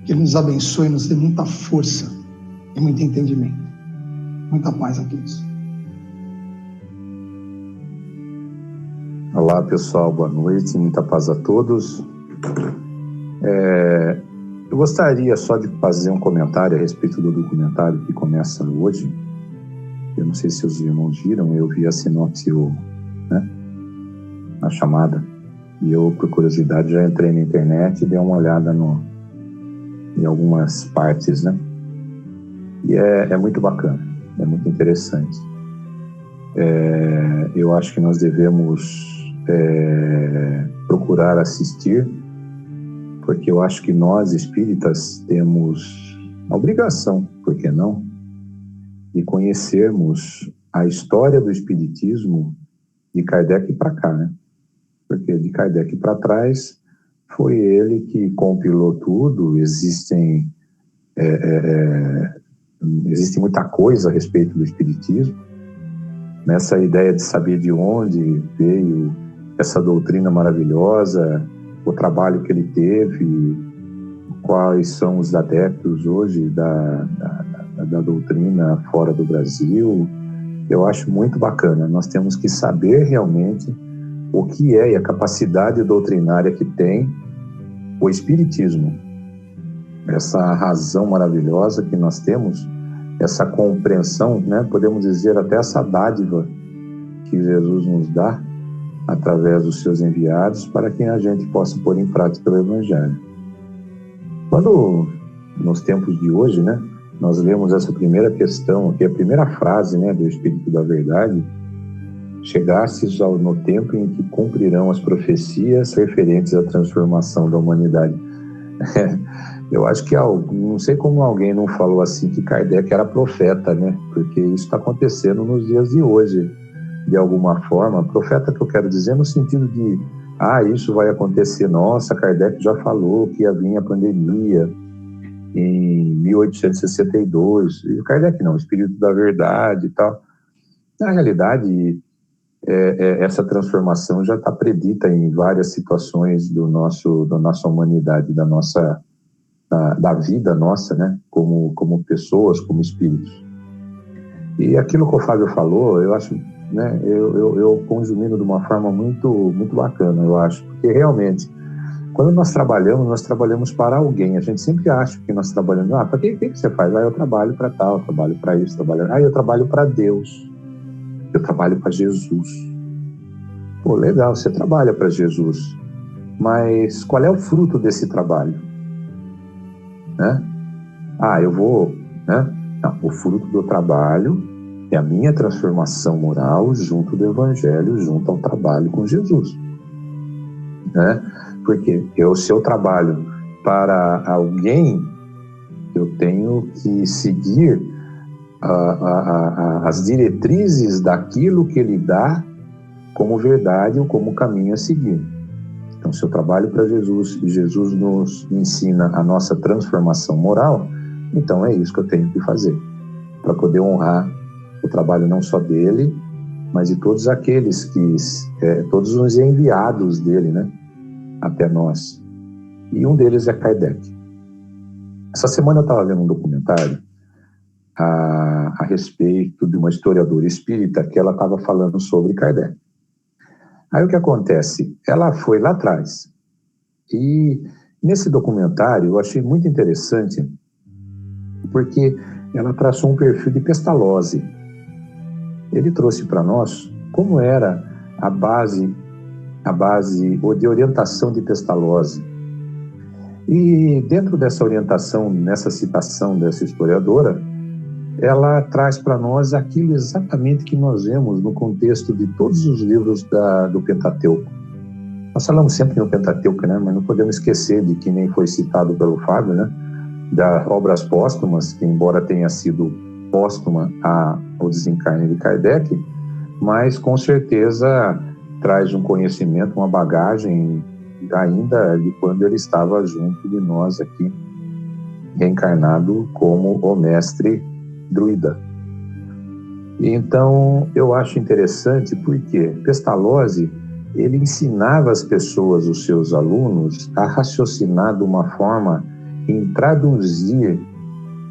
Que Ele nos abençoe e nos dê muita força e muito entendimento. Muita paz a todos. Olá pessoal, boa noite, muita paz a todos. Eu gostaria só de fazer um comentário a respeito do documentário que começa hoje. Eu não sei se os irmãos viram, eu vi a sinopse, né? a chamada. E eu, por curiosidade, já entrei na internet e dei uma olhada em algumas partes, né? E é muito bacana, é muito interessante. Eu acho que nós devemos procurar assistir, porque eu acho que nós, espíritas, temos a obrigação, por que não, de conhecermos a história do espiritismo de Kardec para cá, né? Porque de Kardec para trás foi ele que compilou tudo. Existe muita coisa a respeito do espiritismo, nessa ideia de saber de onde veio essa doutrina maravilhosa, o trabalho que ele teve, quais são os adeptos hoje da doutrina fora do Brasil. Eu acho muito bacana. Nós temos que saber realmente o que é e a capacidade doutrinária que tem o Espiritismo. Essa razão maravilhosa que nós temos, essa compreensão, né, podemos dizer até essa dádiva que Jesus nos dá através dos seus enviados para que a gente possa pôr em prática o Evangelho. Quando, nos tempos de hoje, né, nós lemos essa primeira questão, aqui a primeira frase, né, do Espírito da Verdade: chegastes no tempo em que cumprirão as profecias referentes à transformação da humanidade. Eu acho que não sei como alguém não falou assim que Kardec era profeta, né? Porque isso está acontecendo nos dias de hoje, de alguma forma. Profeta que eu quero dizer no sentido de, isso vai acontecer. Nossa, Kardec já falou que ia vir a pandemia em 1862. E Kardec não, o Espírito da Verdade e tal. Na realidade, essa transformação já está predita em várias situações da nossa humanidade, da vida nossa, né, como pessoas, como espíritos. E aquilo que o Fábio falou, eu acho, né, eu consumindo de uma forma muito, muito bacana, eu acho, porque realmente, quando nós trabalhamos para alguém. A gente sempre acha que nós trabalhamos, para que você faz? Eu trabalho para tal, eu trabalho para isso, eu trabalho para Deus, eu trabalho para Jesus. Pô, legal, você trabalha para Jesus, mas qual é o fruto desse trabalho? Né? Eu vou... Né? Não, o fruto do trabalho é a minha transformação moral junto do Evangelho, junto ao trabalho com Jesus. Né? Porque se eu trabalho para alguém, eu tenho que seguir as diretrizes daquilo que ele dá como verdade ou como caminho a seguir. Então, se eu trabalho para Jesus e Jesus nos ensina a nossa transformação moral, então é isso que eu tenho que fazer, para poder honrar o trabalho não só dele, mas de todos aqueles todos os enviados dele, né, até nós. E um deles é Kardec. Essa semana eu estava vendo um documentário a respeito de uma historiadora espírita que ela estava falando sobre Kardec. Aí o que acontece? Ela foi lá atrás. E nesse documentário eu achei muito interessante, porque ela traçou um perfil de Pestalozzi. Ele trouxe para nós como era a base de orientação de Pestalozzi. E dentro dessa orientação, nessa citação dessa historiadora, ela traz para nós aquilo exatamente que nós vemos no contexto de todos os livros do Pentateuco. Nós falamos sempre no Pentateuco, né? Mas não podemos esquecer de que nem foi citado pelo Fábio, né? Das obras póstumas, que embora tenha sido póstuma ao desencarne de Kardec, mas com certeza traz um conhecimento, uma bagagem ainda de quando ele estava junto de nós aqui, reencarnado como o mestre druida. Então, eu acho interessante porque Pestalozzi, ele ensinava as pessoas, os seus alunos, a raciocinar de uma forma em traduzir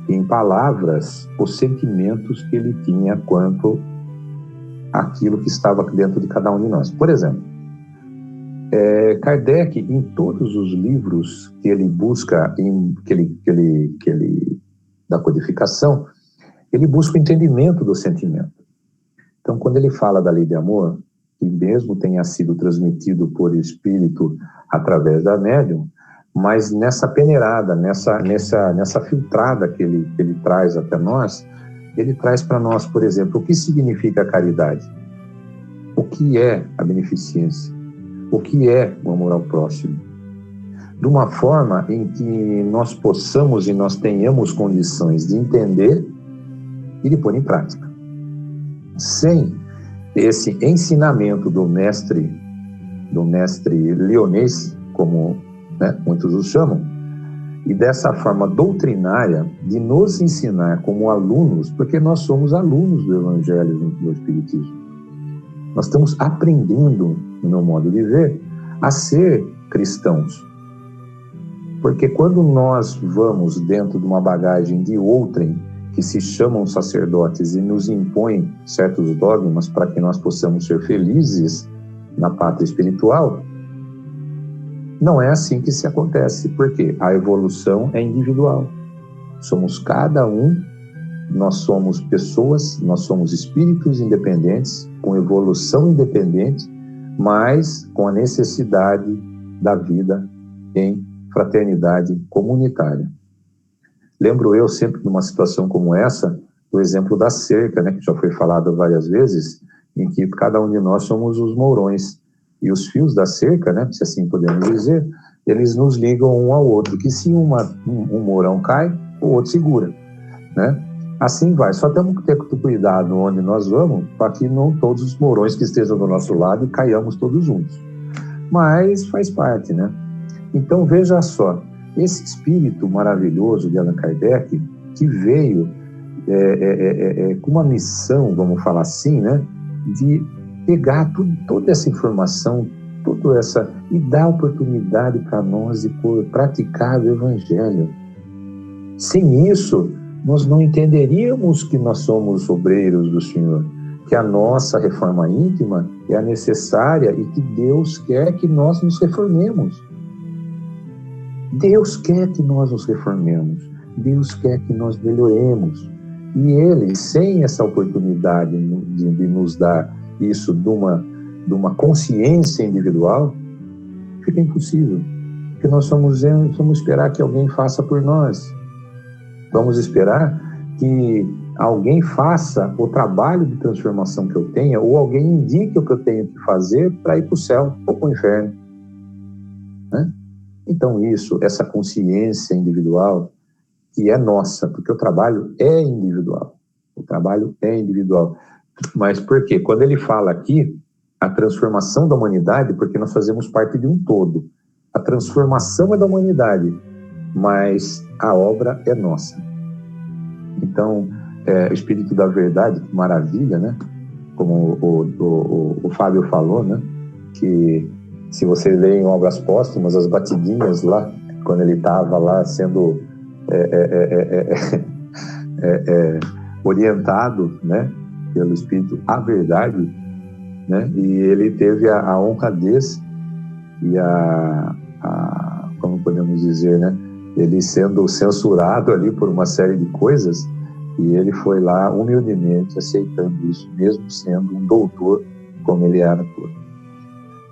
em palavras os sentimentos que ele tinha quanto àquilo que estava dentro de cada um de nós. Por exemplo, Kardec, em todos os livros que ele busca, da codificação, ele busca o entendimento do sentimento. Então, quando ele fala da lei de amor, que mesmo tenha sido transmitido por espírito através da médium, mas nessa peneirada, nessa filtrada que ele traz até nós, ele traz para nós, por exemplo, o que significa a caridade, o que é a beneficência, o que é o amor ao próximo, de uma forma em que nós possamos e nós tenhamos condições de entender e de pôr em prática. Sem esse ensinamento do mestre leonês, como muitos o chamam, e dessa forma doutrinária de nos ensinar como alunos, porque nós somos alunos do Evangelho do Espiritismo. Nós estamos aprendendo, no meu modo de ver, a ser cristãos. Porque quando nós vamos dentro de uma bagagem de outrem, que se chamam sacerdotes e nos impõem certos dogmas para que nós possamos ser felizes na pátria espiritual, não é assim que se acontece, porque a evolução é individual. Somos cada um, nós somos pessoas, nós somos espíritos independentes, com evolução independente, mas com a necessidade da vida em fraternidade comunitária. Lembro eu sempre de uma situação como essa, do exemplo da cerca, que já foi falado várias vezes, em que cada um de nós somos os mourões. E os fios da cerca, se assim podemos dizer, eles nos ligam um ao outro, que se um mourão cai, o outro segura. Assim vai. Só temos que ter cuidado onde nós vamos, para que não todos os mourões que estejam do nosso lado e caiamos todos juntos. Mas faz parte, Então veja só, esse espírito maravilhoso de Allan Kardec, que veio com uma missão, vamos falar assim, de pegar toda essa informação, e dar oportunidade para nós de praticar o Evangelho. Sem isso, nós não entenderíamos que nós somos obreiros do Senhor, que a nossa reforma íntima é a necessária e que Deus quer que nós nos reformemos. Deus quer que nós nos reformemos, Deus quer que nós melhoremos. E Ele, sem essa oportunidade de nos dar isso de uma consciência individual, fica impossível. Porque nós vamos esperar que alguém faça por nós. Vamos esperar que alguém faça o trabalho de transformação que eu tenha, ou alguém indique o que eu tenho que fazer para ir para o céu ou para o inferno. Então essa consciência individual, que é nossa, porque o trabalho é individual. O trabalho é individual. Mas por quê? Quando ele fala aqui, a transformação da humanidade, porque nós fazemos parte de um todo. A transformação é da humanidade, mas a obra é nossa. Então, o Espírito da Verdade, que maravilha, como o Fábio falou, que se você lê em Obras Póstumas, as batidinhas lá, quando ele estava lá sendo orientado, pelo Espírito à verdade, e ele teve a honradez e como podemos dizer, ele sendo censurado ali por uma série de coisas, e ele foi lá humildemente aceitando isso, mesmo sendo um doutor como ele era todo.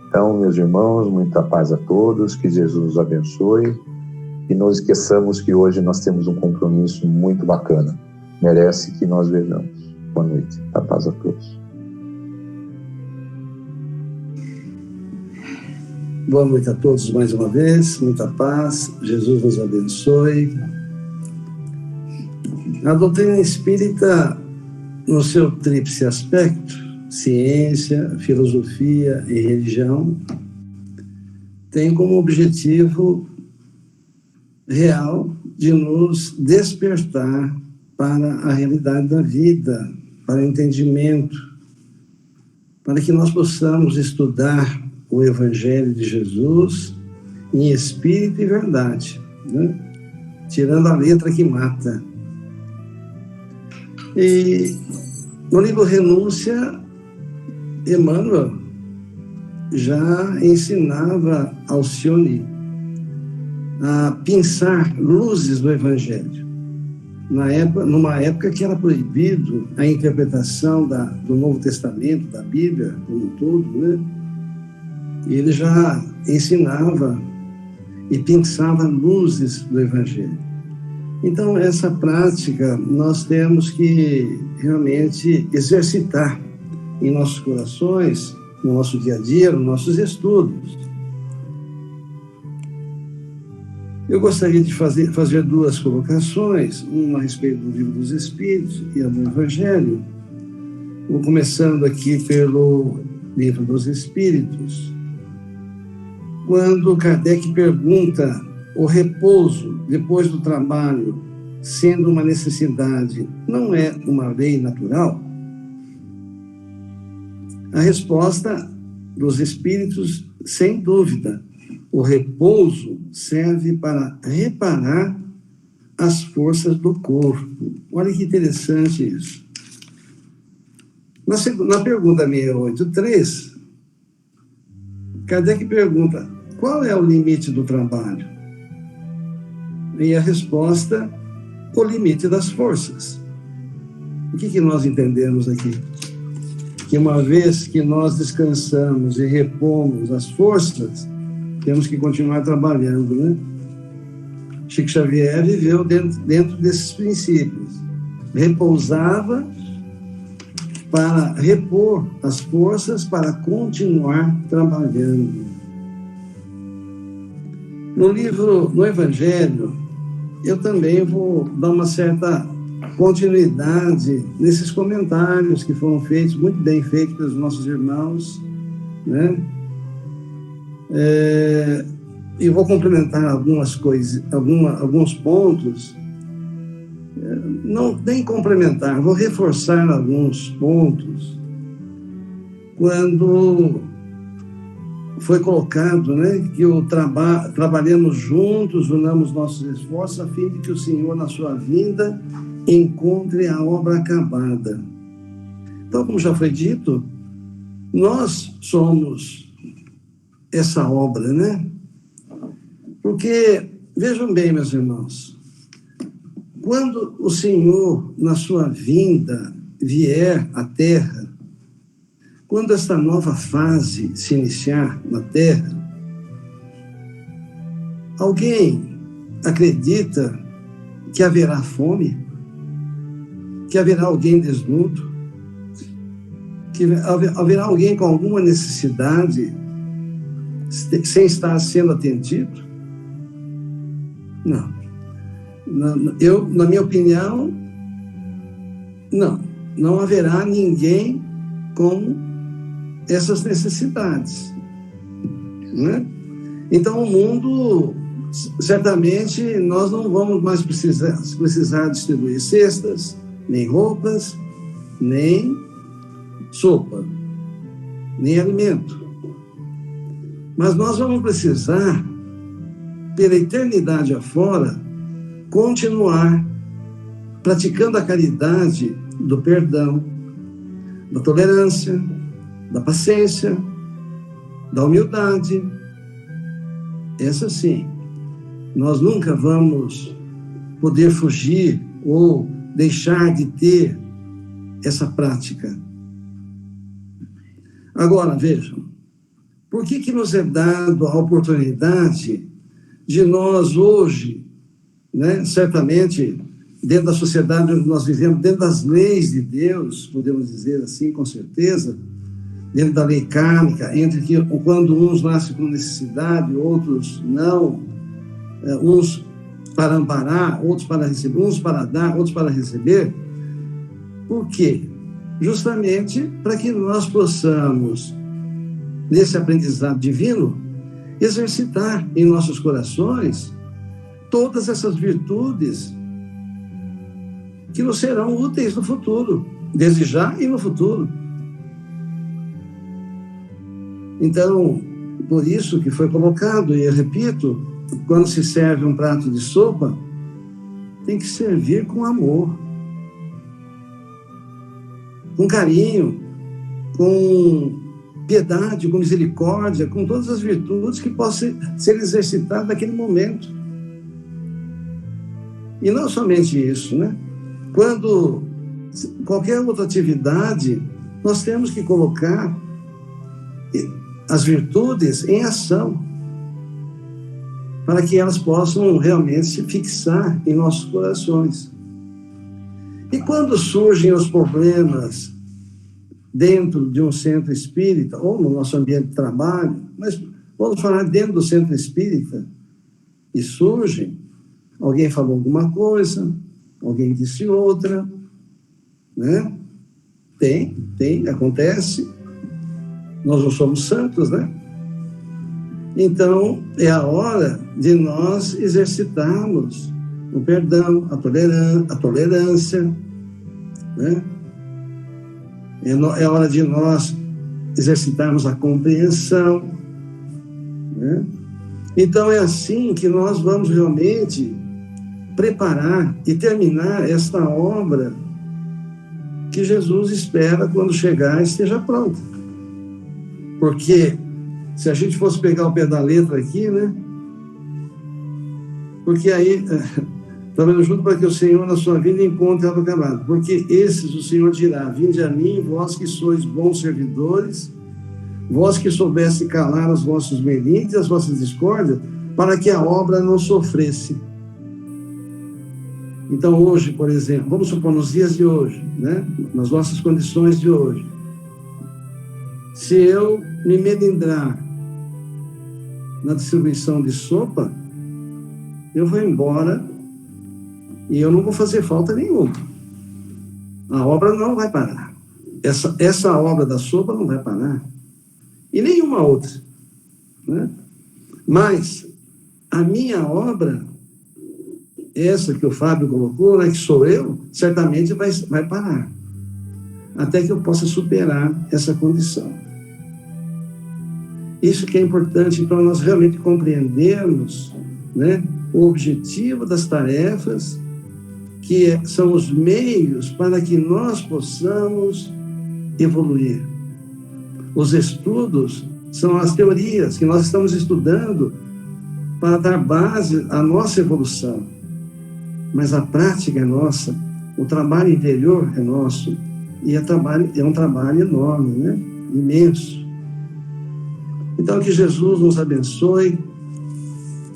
Então, meus irmãos, muita paz a todos, que Jesus os abençoe, e não esqueçamos que hoje nós temos um compromisso muito bacana, merece que nós vejamos. Boa noite, a paz a todos. Boa noite a todos mais uma vez, muita paz, Jesus nos abençoe. A doutrina espírita, no seu tríplice aspecto, ciência, filosofia e religião, tem como objetivo real de nos despertar para a realidade da vida, para o entendimento, para que nós possamos estudar o Evangelho de Jesus em espírito e verdade, tirando a letra que mata. E no livro Renúncia, Emmanuel já ensinava Alcione a pensar luzes do Evangelho. numa época que era proibido a interpretação do Novo Testamento, da Bíblia como um todo, né? Ele já ensinava e pensava luzes do Evangelho. Então, essa prática nós temos que realmente exercitar em nossos corações, no nosso dia a dia, nos nossos estudos. Eu gostaria de fazer duas colocações, uma a respeito do Livro dos Espíritos e a do Evangelho. Vou começando aqui pelo Livro dos Espíritos. Quando Kardec pergunta: o repouso depois do trabalho, sendo uma necessidade, não é uma lei natural? A resposta dos Espíritos, sem dúvida, o repouso serve para reparar as forças do corpo. Olha que interessante isso. Na pergunta 683, Kardec pergunta: qual é o limite do trabalho? E a resposta: o limite das forças. O que nós entendemos aqui? Que uma vez que nós descansamos e repomos as forças, temos que continuar trabalhando, né? Chico Xavier viveu dentro desses princípios. Repousava para repor as forças para continuar trabalhando. No Evangelho, eu também vou dar uma certa continuidade nesses comentários que foram feitos, muito bem feitos pelos nossos irmãos, né? E vou complementar algumas coisas, alguns pontos. Não nem complementar, vou reforçar alguns pontos. Quando foi colocado, né, que trabalhemos juntos, unamos nossos esforços, a fim de que o Senhor, na sua vinda, encontre a obra acabada. Então, como já foi dito, nós somos essa obra, né? Porque, vejam bem, meus irmãos, quando o Senhor, na sua vinda, vier à Terra, quando esta nova fase se iniciar na Terra, alguém acredita que haverá fome? Que haverá alguém desnudo? Que haverá alguém com alguma necessidade sem estar sendo atendido? Não. Na minha opinião, não haverá ninguém com essas necessidades, né? Então, o mundo, certamente, nós não vamos mais precisar distribuir cestas, nem roupas, nem sopa, nem alimento. Mas nós vamos precisar, pela eternidade afora, continuar praticando a caridade do perdão, da tolerância, da paciência, da humildade. Essa sim, nós nunca vamos poder fugir ou deixar de ter essa prática. Agora, vejam, por que nos é dado a oportunidade de nós hoje, né, certamente, dentro da sociedade onde nós vivemos, dentro das leis de Deus, podemos dizer assim, com certeza, dentro da lei kármica, entre que quando uns nascem com necessidade, outros não, uns para amparar, outros para receber, uns para dar, outros para receber. Por quê? Justamente para que nós possamos, nesse aprendizado divino, exercitar em nossos corações todas essas virtudes que nos serão úteis no futuro, desde já e no futuro. Então, por isso que foi colocado, e eu repito, quando se serve um prato de sopa, tem que servir com amor, com carinho, com piedade, com misericórdia, com todas as virtudes que possam ser exercitadas naquele momento. E não somente isso, né? Quando qualquer outra atividade, nós temos que colocar as virtudes em ação, para que elas possam realmente se fixar em nossos corações. E quando surgem os problemas dentro de um centro espírita, ou no nosso ambiente de trabalho, mas vamos falar dentro do centro espírita, e surgem, alguém falou alguma coisa, alguém disse outra, né? Acontece. Nós não somos santos, né? Então, é a hora de nós exercitarmos o perdão, a tolerância, né? É hora de nós exercitarmos a compreensão, né? Então, é assim que nós vamos realmente preparar e terminar esta obra que Jesus espera, quando chegar, esteja pronta. Porque se a gente fosse pegar o pé da letra aqui, né? Porque aí, trabalhando junto para que o Senhor na sua vida encontre algo acabado. Porque esses o Senhor dirá: vinde a mim, vós que sois bons servidores, vós que soubesse calar os vossos melindres, as vossas discórdias, para que a obra não sofresse. Então, hoje, por exemplo, vamos supor, nos dias de hoje, né? Nas nossas condições de hoje, se eu me melindrar na distribuição de sopa, eu vou embora e eu não vou fazer falta nenhuma. A obra não vai parar. Essa obra da sopa não vai parar. E nenhuma outra, né? Mas a minha obra, essa que o Fábio colocou, né, que sou eu, certamente vai parar. Até que eu possa superar essa condição. Isso que é importante para nós realmente compreendermos, né, o objetivo das tarefas, que são os meios para que nós possamos evoluir. Os estudos são as teorias que nós estamos estudando para dar base à nossa evolução. Mas a prática é nossa, o trabalho interior é nosso, e é um trabalho enorme, né? Imenso. Então, que Jesus nos abençoe,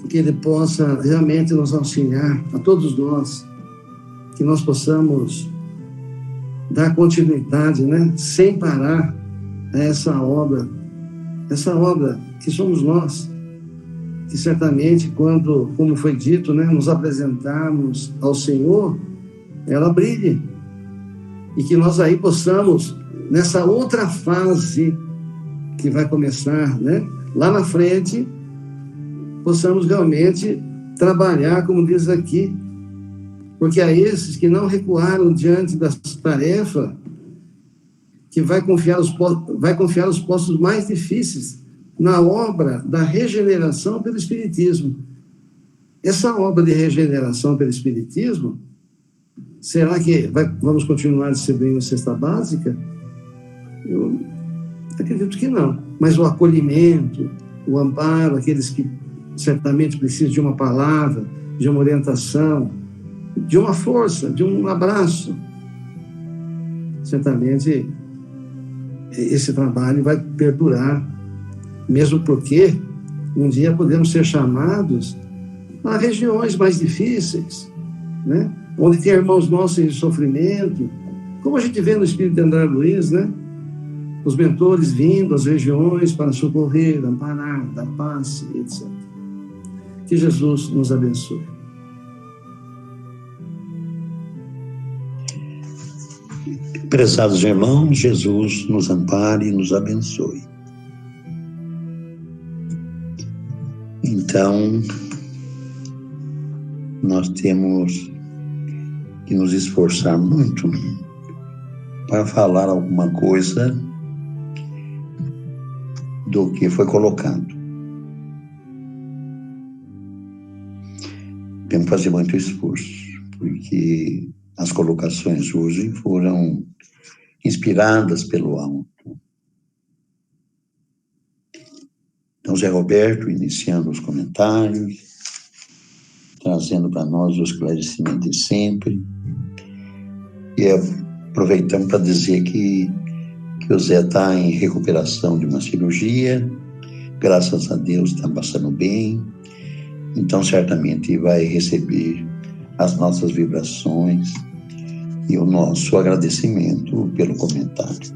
que Ele possa realmente nos auxiliar, a todos nós, que nós possamos dar continuidade, né? Sem parar a essa obra que somos nós, que certamente, quando, como foi dito, né, nos apresentarmos ao Senhor, ela brilhe, e que nós aí possamos, nessa outra fase que vai começar, né, lá na frente, possamos realmente trabalhar, como diz aqui, porque a esses que não recuaram diante das tarefas, que vai confiar os postos mais difíceis na obra da regeneração pelo Espiritismo. Essa obra de regeneração pelo Espiritismo, será que vamos continuar distribuindo cesta básica? Eu acredito que não. Mas o acolhimento, o amparo, aqueles que certamente precisam de uma palavra, de uma orientação, de uma força, de um abraço, certamente esse trabalho vai perdurar, mesmo porque um dia podemos ser chamados a regiões mais difíceis, né? Onde tem irmãos nossos em sofrimento, como a gente vê no Espírito de André Luiz, né? Os mentores vindo às regiões para socorrer, amparar, dar paz, etc. Que Jesus nos abençoe. Prezados irmãos, Jesus nos ampare e nos abençoe. Então, nós temos que nos esforçar muito para falar alguma coisa do que foi colocado. Temos que fazer muito esforço, porque as colocações hoje foram inspiradas pelo alto. Então, Zé Roberto, iniciando os comentários. trazendo para nós o esclarecimento de sempre. E aproveitamos para dizer que o Zé está em recuperação de uma cirurgia, graças a Deus está passando bem, então certamente vai receber as nossas vibrações e o nosso agradecimento pelo comentário.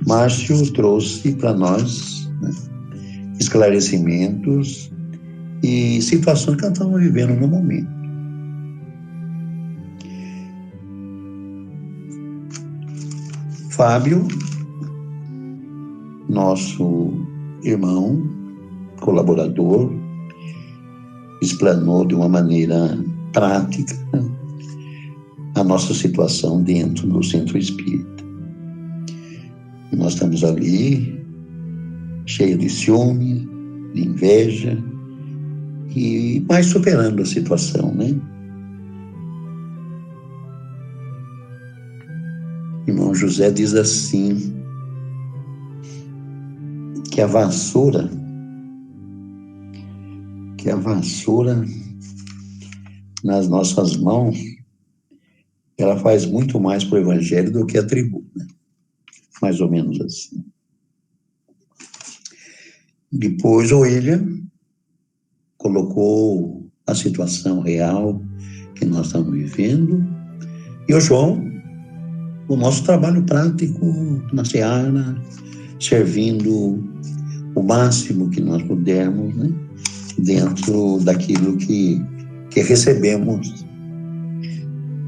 Márcio trouxe para nós, né, esclarecimentos e situações que nós estamos vivendo no momento. Fábio, nosso irmão, colaborador, explanou de uma maneira prática a nossa situação dentro do Centro Espírita. Nós estamos ali, cheios de ciúme, de inveja, mas superando a situação, né? Irmão José diz assim, que a vassoura nas nossas mãos, ela faz muito mais para o Evangelho do que a tribuna. Mais ou menos assim. Depois o William colocou a situação real que nós estamos vivendo, e o João, o nosso trabalho prático na seara, servindo o máximo que nós pudermos, né, dentro daquilo que recebemos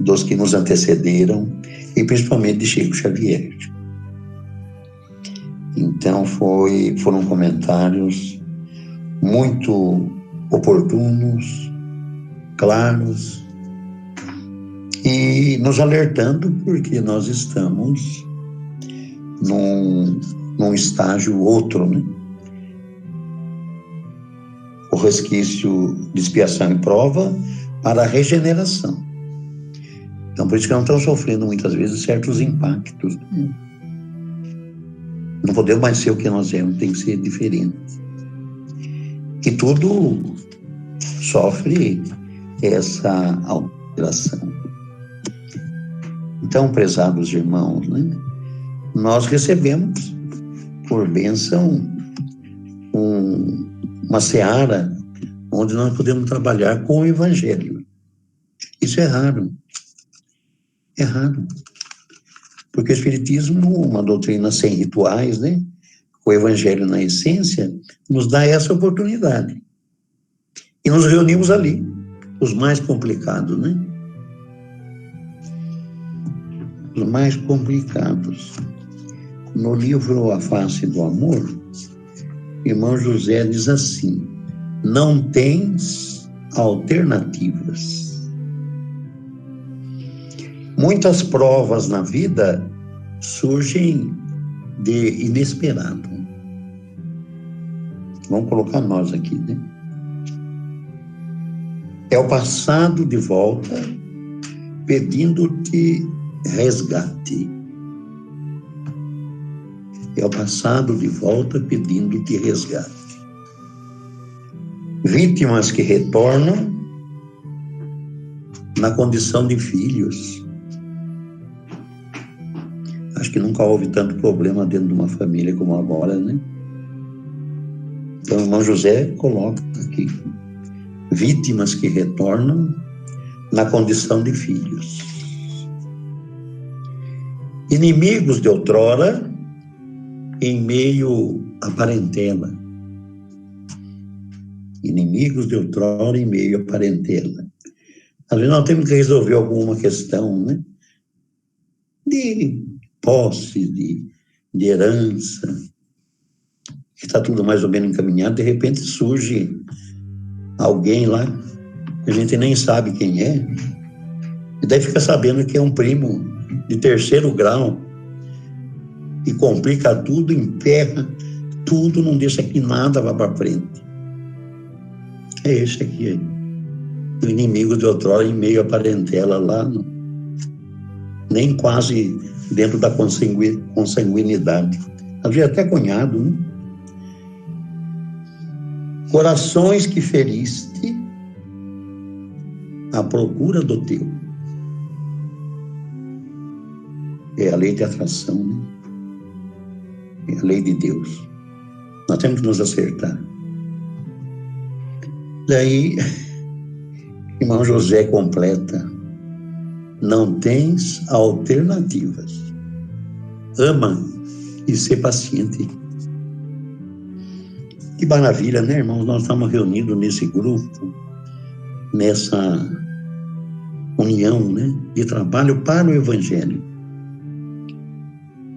dos que nos antecederam, e principalmente de Chico Xavier. Então foram comentários muito oportunos, claros, e nos alertando porque nós estamos num estágio outro, né? O resquício de expiação e prova para a regeneração. Então, por isso que nós estamos sofrendo muitas vezes certos impactos. Né? Não podemos mais ser o que nós éramos, tem que ser diferente. E tudo sofre essa alteração. Então, prezados irmãos, né, nós recebemos, por bênção, uma seara onde nós podemos trabalhar com o Evangelho. Isso é raro. É raro. Porque o Espiritismo, uma doutrina sem rituais, né, o Evangelho na essência, nos dá essa oportunidade. E nos reunimos ali, os mais complicados, né? Os mais complicados. No livro A Face do Amor, irmão José diz assim: não tens alternativas. Muitas provas na vida surgem de inesperado. Vamos colocar nós aqui, né? É o passado de volta pedindo-te resgate. É o passado de volta pedindo-te resgate. Vítimas que retornam na condição de filhos. Acho que nunca houve tanto problema dentro de uma família como agora, né? Então, o irmão José coloca aqui: vítimas que retornam na condição de filhos. Inimigos de outrora em meio à parentela. Inimigos de outrora em meio à parentela. Às vezes nós temos que resolver alguma questão, né? De posse, de herança, que está tudo mais ou menos encaminhado, de repente surge alguém lá, que a gente nem sabe quem é, e daí fica sabendo que é um primo de terceiro grau, e complica tudo, emperra tudo, não deixa que nada vá para frente. É esse aqui aí. O inimigo de outrora em meio à parentela lá, nem quase dentro da consanguinidade. Havia até cunhado, né? Corações que feriste à procura do teu. É a lei de atração, né? É a lei de Deus. Nós temos que nos acertar. Daí, irmão José completa: não tens alternativas. Ama e ser paciente. Que maravilha, né, irmãos? Nós estamos reunidos nesse grupo, nessa união, né, de trabalho para o Evangelho.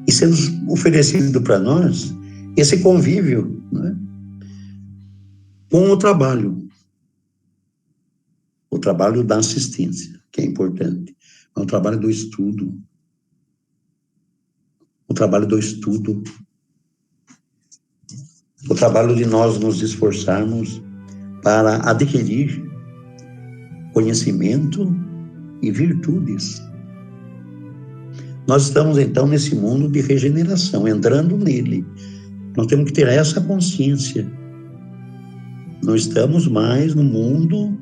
E sendo oferecido para nós esse convívio, né, com o trabalho da assistência, que é importante, é o trabalho do estudo, o trabalho de nós nos esforçarmos para adquirir conhecimento e virtudes. Nós estamos, então, nesse mundo de regeneração, entrando nele. Nós temos que ter essa consciência. Não estamos mais no mundo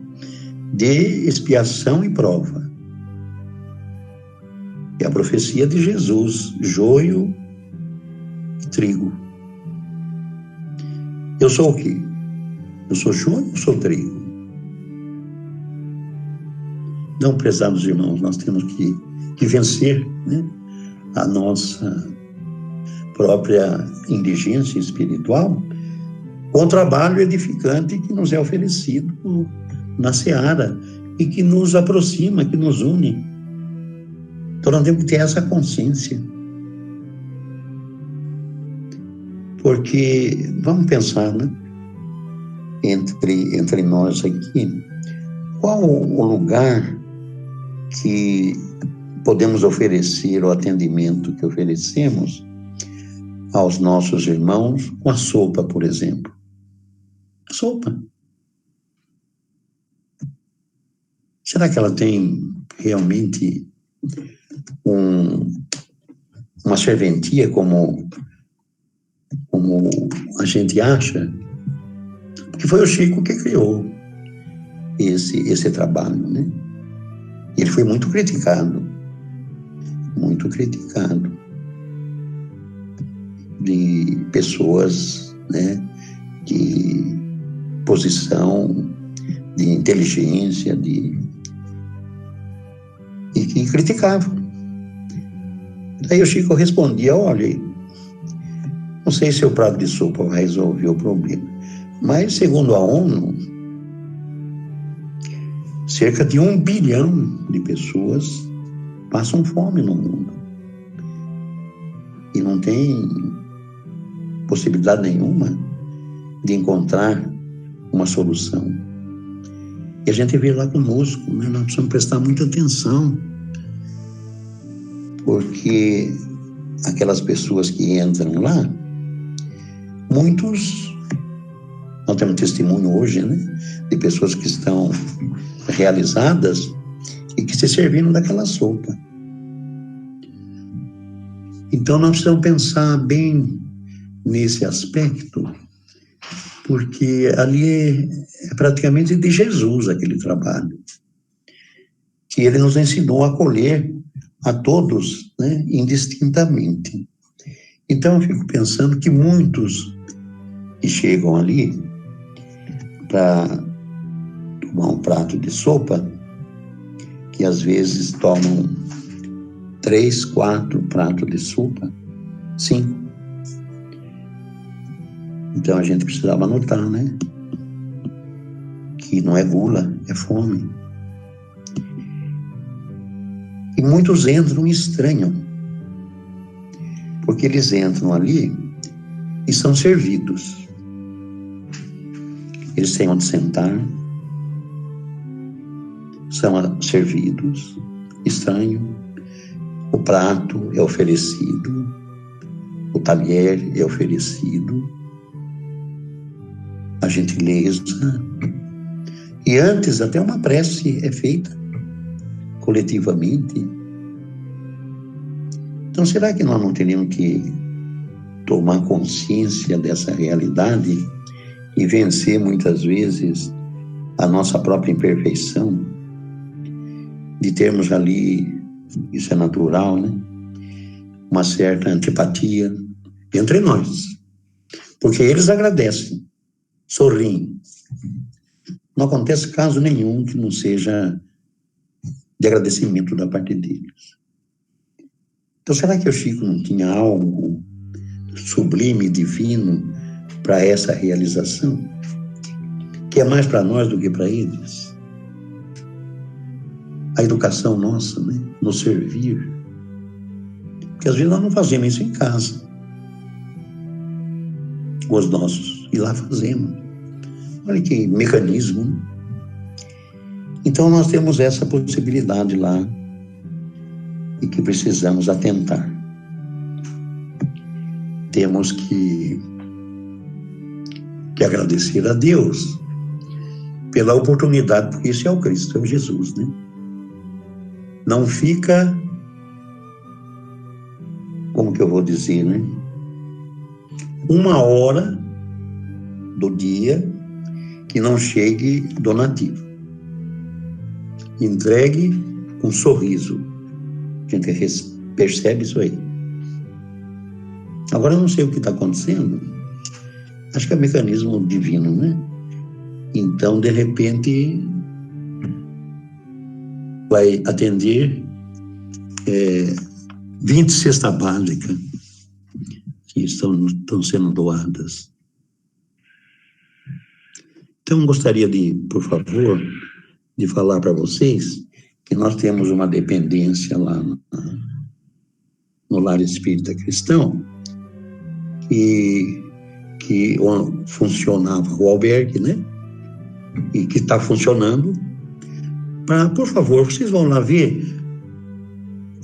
de expiação e prova. É a profecia de Jesus: joio e trigo. Eu sou o quê? Eu sou joio ou sou trigo? Não, prezados irmãos, nós temos que vencer, né, a nossa própria indigência espiritual com o trabalho edificante que nos é oferecido na seara e que nos aproxima, que nos une. Então nós temos que ter essa consciência. Porque, vamos pensar, né, entre nós aqui, qual o lugar que podemos oferecer, o atendimento que oferecemos aos nossos irmãos com a sopa, por exemplo. A sopa. Será que ela tem realmente uma serventia como a gente acha? Porque foi o Chico que criou esse trabalho, né? Ele foi muito criticado de pessoas, né, de posição, de inteligência, e que criticavam. Daí o Chico respondia: olha, não sei se o prato de sopa vai resolver o problema, mas segundo a ONU, cerca de 1 bilhão de pessoas passam fome no mundo. E não tem possibilidade nenhuma de encontrar uma solução. E a gente vê lá conosco, né? Nós precisamos prestar muita atenção, porque aquelas pessoas que entram lá, muitos, nós temos testemunho hoje, né, de pessoas que estão realizadas e que se serviram daquela sopa. Então nós precisamos pensar bem nesse aspecto, porque ali é praticamente de Jesus aquele trabalho, que ele nos ensinou a acolher a todos, né, indistintamente. Então eu fico pensando que muitos que chegam ali para tomar um prato de sopa, que às vezes tomam 3, 4 pratos de sopa, 5. Então a gente precisava anotar, né? Que não é gula, é fome. E muitos entram e estranham, porque eles entram ali e são servidos. Eles têm onde sentar, são servidos, estranho. O prato é oferecido, o talher é oferecido, a gentileza. E antes até uma prece é feita coletivamente. Então será que nós não teríamos que tomar consciência dessa realidade e vencer muitas vezes a nossa própria imperfeição de termos ali, isso é natural, né? Uma certa antipatia entre nós. Porque eles agradecem, sorriem. Não acontece caso nenhum que não seja de agradecimento da parte deles. Então, será que o Chico não tinha algo sublime, divino, para essa realização? Que é mais para nós do que para eles? A educação nossa, né? Nos servir. Porque às vezes nós não fazemos isso em casa. Os nossos. E lá fazemos. Olha que mecanismo, né? Então nós temos essa possibilidade lá e que precisamos atentar. Temos que agradecer a Deus pela oportunidade, porque isso é o Cristo, é o Jesus, né? Não fica, como que eu vou dizer, né? Uma hora do dia que não chegue donativo. Entregue com sorriso. A gente percebe isso aí. Agora eu não sei o que está acontecendo. Acho que é mecanismo divino, né? Então, de repente, vai atender 20 cestas básicas que estão sendo doadas. Então, gostaria de, por favor, de falar para vocês que nós temos uma dependência lá no Lar Espírita Cristão, que funcionava o albergue, né? E que está funcionando. Por favor, vocês vão lá ver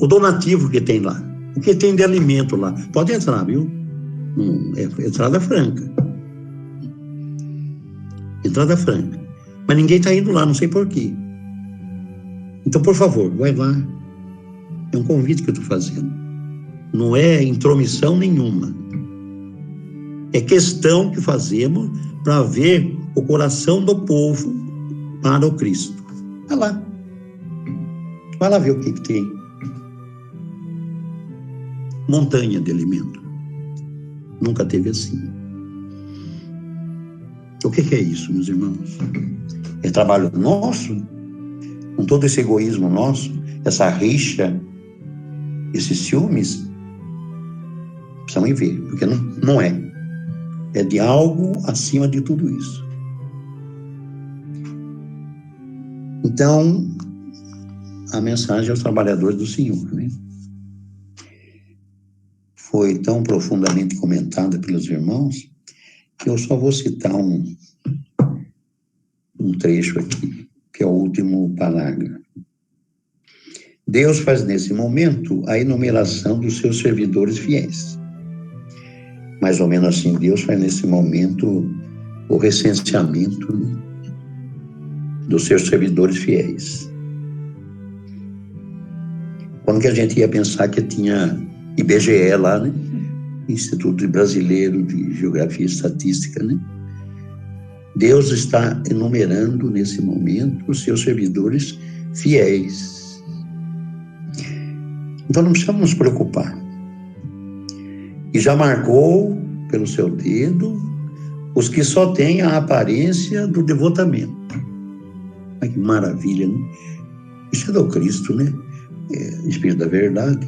o donativo que tem lá, o que tem de alimento lá. Pode entrar, viu? É entrada franca. Entrada franca. Mas ninguém está indo lá, não sei porquê. Então, por favor, vai lá. É um convite que eu estou fazendo. Não é intromissão nenhuma. É questão que fazemos para ver o coração do povo para o Cristo. Vai lá. Vai lá ver o que tem. Montanha de alimento. Nunca teve assim. O que é isso, meus irmãos? É trabalho nosso? Com todo esse egoísmo nosso, essa rixa, esses ciúmes? Precisamos ver, porque não é. É de algo acima de tudo isso. Então, a mensagem aos trabalhadores do Senhor, né? Foi tão profundamente comentada pelos irmãos que eu só vou citar um trecho aqui, que é o último parágrafo. Deus faz nesse momento a enumeração dos seus servidores fiéis. Mais ou menos assim, Deus faz nesse momento o recenseamento, né, dos seus servidores fiéis. Quando que a gente ia pensar que tinha IBGE lá, né? Instituto Brasileiro de Geografia e Estatística, né? Deus está enumerando nesse momento os seus servidores fiéis. Então não precisamos nos preocupar. E já marcou pelo seu dedo os que só têm a aparência do devotamento. Ai, que maravilha, né? Isso é do Cristo, né? É Espírito da Verdade.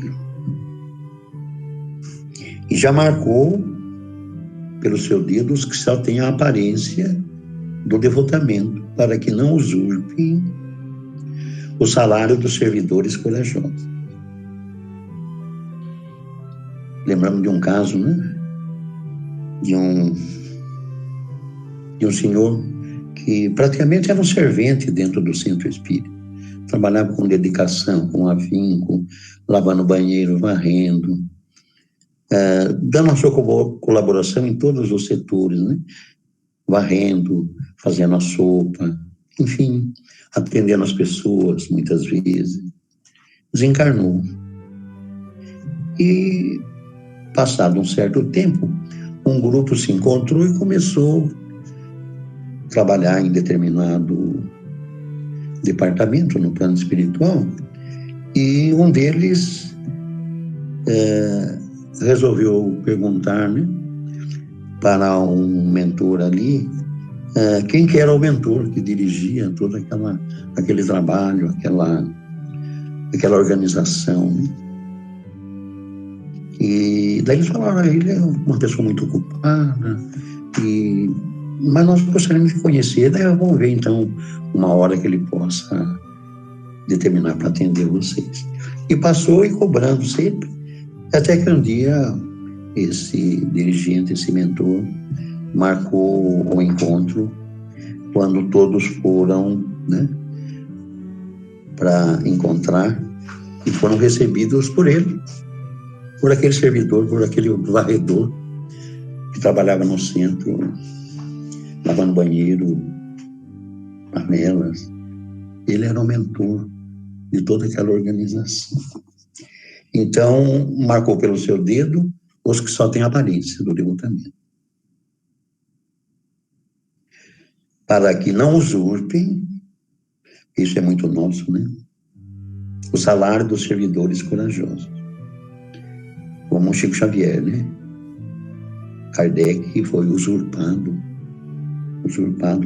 E já marcou pelo seu dedo os que só têm a aparência do devotamento, para que não usurpem o salário dos servidores corajosos. Lembramos de um caso, né? De um senhor que praticamente era um servente dentro do centro espírita. Trabalhava com dedicação, com afinco, lavando banheiro, varrendo, dando a sua colaboração em todos os setores, né? Varrendo, fazendo a sopa, enfim, atendendo as pessoas, muitas vezes. Desencarnou. E, passado um certo tempo, um grupo se encontrou e começou a trabalhar em determinado departamento no plano espiritual, e um deles resolveu perguntar, né, para um mentor ali, quem que era o mentor que dirigia todo aquele trabalho, aquela organização, né? E daí eles falaram, ele é uma pessoa muito ocupada, mas nós gostaríamos de conhecer, daí vamos ver então uma hora que ele possa determinar para atender vocês. E passou e cobrando sempre, até que um dia esse dirigente, esse mentor, marcou o encontro quando todos foram, né, para encontrar, e foram recebidos por ele, por aquele servidor, por aquele varredor que trabalhava no centro, lavando banheiro, panelas. Ele era o mentor de toda aquela organização. Então, marcou pelo seu dedo os que só têm aparência do devotamento, para que não usurpem, isso é muito nosso, né, o salário dos servidores corajosos. Como o Chico Xavier, né? Kardec foi usurpado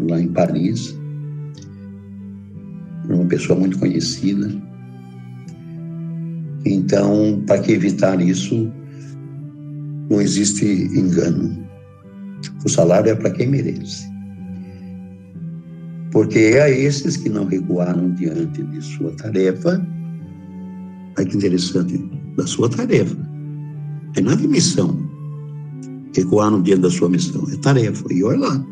lá em Paris, por uma pessoa muito conhecida. Então, para que evitar isso, não existe engano. O salário é para quem merece. Porque é a esses que não recuaram diante de sua tarefa. Olha que interessante, da sua tarefa. É nada de missão. Recuaram diante da sua missão. É tarefa. E olha lá.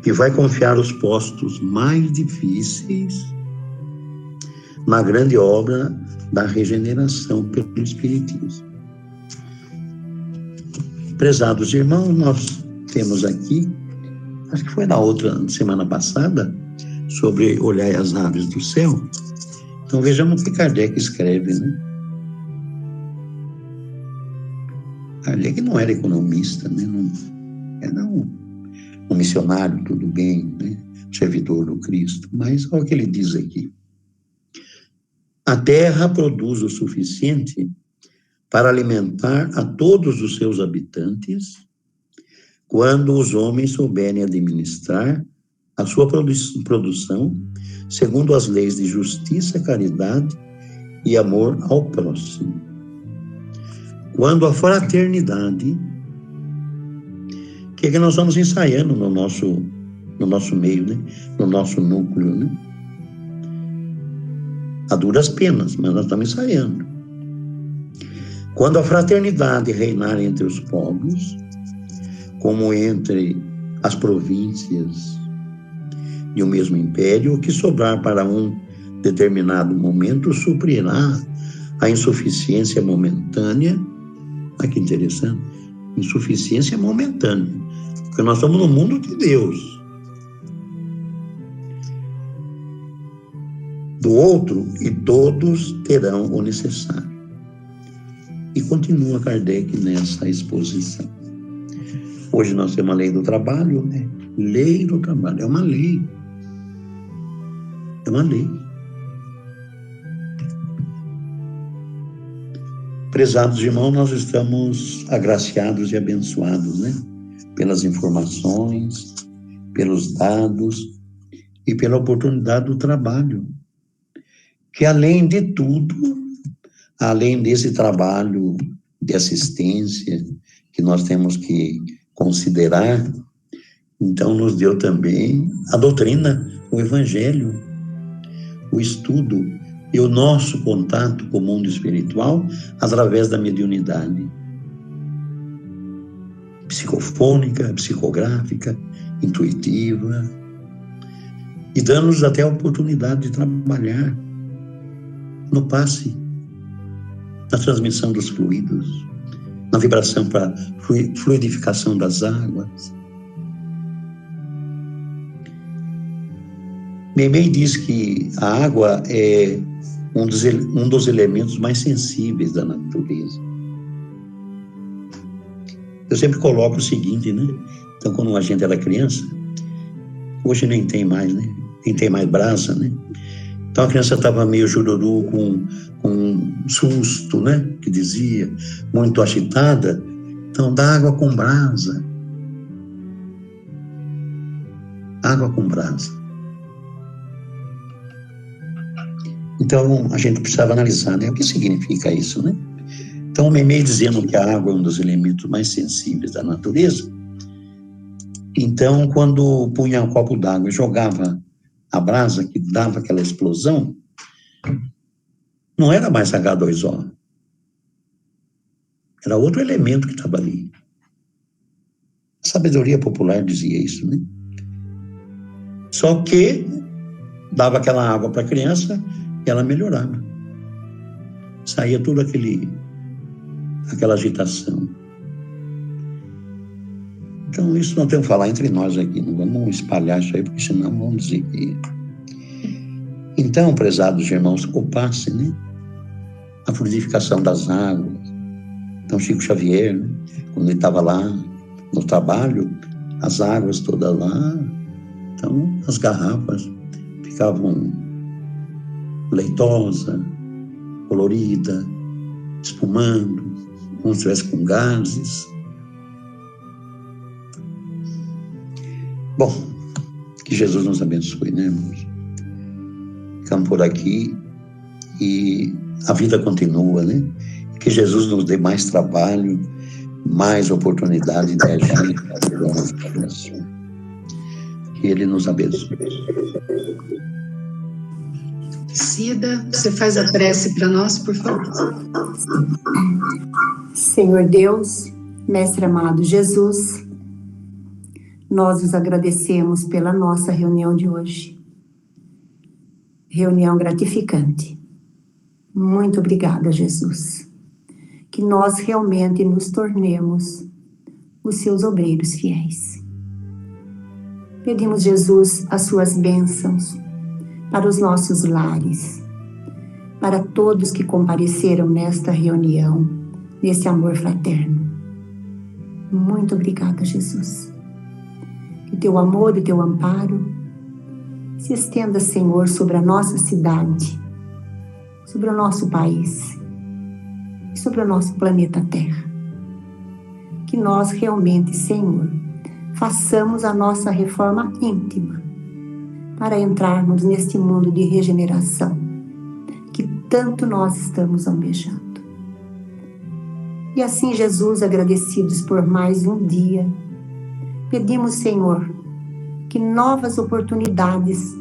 Que vai confiar os postos mais difíceis na grande obra da regeneração pelo Espiritismo. Prezados irmãos, nós temos aqui, acho que foi na outra semana passada, sobre olhar as aves do céu. Então vejamos o que Kardec escreve, né? Kardec não era economista, né? Não, era um missionário, tudo bem, né? Servidor do Cristo, mas olha o que ele diz aqui. A terra produz o suficiente para alimentar a todos os seus habitantes quando os homens souberem administrar a sua produção segundo as leis de justiça, caridade e amor ao próximo. Quando a fraternidade, que é que nós vamos ensaiando no nosso meio, né? No nosso núcleo, né? A duras penas, mas nós estamos ensaiando. Quando a fraternidade reinar entre os povos, como entre as províncias de um mesmo império, o que sobrar para um determinado momento suprirá a insuficiência momentânea. Olha que interessante, insuficiência momentânea, porque nós estamos no mundo de Deus. Do outro, e todos terão o necessário. E continua Kardec nessa exposição. Hoje nós temos a lei do trabalho, né? Lei do trabalho, é uma lei. É uma lei. Prezados irmãos, nós estamos agraciados e abençoados, né? Pelas informações, pelos dados e pela oportunidade do trabalho. Que além de tudo, além desse trabalho de assistência que nós temos que considerar, então nos deu também a doutrina, o evangelho, o estudo e o nosso contato com o mundo espiritual através da mediunidade psicofônica, psicográfica, intuitiva, e dando-nos até a oportunidade de trabalhar no passe, na transmissão dos fluidos, na vibração para fluidificação das águas. Meimei diz que a água é um dos elementos mais sensíveis da natureza. Eu sempre coloco o seguinte, né? Então, quando a gente era criança, hoje nem tem mais, né? quem tem mais brasa, né? Então a criança estava meio jururu, com susto, né? Que dizia, muito agitada. Então dá água com brasa. Água com brasa. Então a gente precisava analisar, né? O que significa isso, né? Então o Meimei dizendo que a água é um dos elementos mais sensíveis da natureza. Então quando punha um copo d'água e jogava a brasa, que dava aquela explosão, não era mais H2O. Era outro elemento que estava ali. A sabedoria popular dizia isso, né? Só que dava aquela água para a criança e ela melhorava. Saía tudo aquela agitação. Então, isso nós temos que falar entre nós aqui, não vamos espalhar isso aí, porque senão vamos dizer que... Então, prezados irmãos, ocupasse, né? A fluidificação das águas. Então, Chico Xavier, né? Quando ele estava lá no trabalho, as águas todas lá, então, as garrafas ficavam leitosa, colorida, espumando, como se estivesse com gases. Bom, que Jesus nos abençoe, né, irmãos? Ficamos por aqui e a vida continua, né? Que Jesus nos dê mais trabalho, mais oportunidade de agir. Que Ele nos abençoe. Cida, você faz a prece para nós, por favor. Senhor Deus, Mestre amado Jesus, nós os agradecemos pela nossa reunião de hoje. Reunião gratificante. Muito obrigada, Jesus. Que nós realmente nos tornemos os seus obreiros fiéis. Pedimos, Jesus, as suas bênçãos para os nossos lares, para todos que compareceram nesta reunião, nesse amor fraterno. Muito obrigada, Jesus. Que teu amor e teu amparo se estenda, Senhor, sobre a nossa cidade, sobre o nosso país e sobre o nosso planeta Terra. Que nós realmente, Senhor, façamos a nossa reforma íntima para entrarmos neste mundo de regeneração que tanto nós estamos almejando. E assim, Jesus, agradecidos por mais um dia, pedimos, Senhor, que novas oportunidades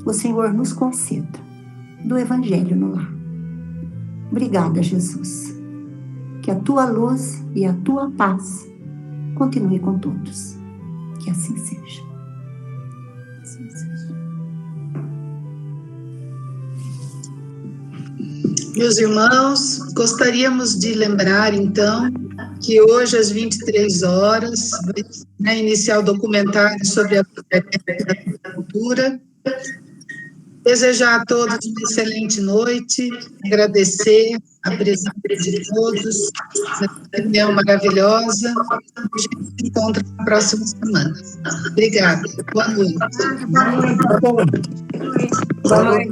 o Senhor nos conceda do Evangelho no lar. Obrigada, Jesus. Que a tua luz e a tua paz continue com todos. Que assim seja. Assim seja. Meus irmãos, gostaríamos de lembrar, então, que hoje, às 23 horas, vai iniciar o documentário sobre a cultura. Desejar a todos uma excelente noite, agradecer a presença de todos, essa reunião maravilhosa. A gente se encontra na próxima semana. Obrigada. Boa noite. Boa noite.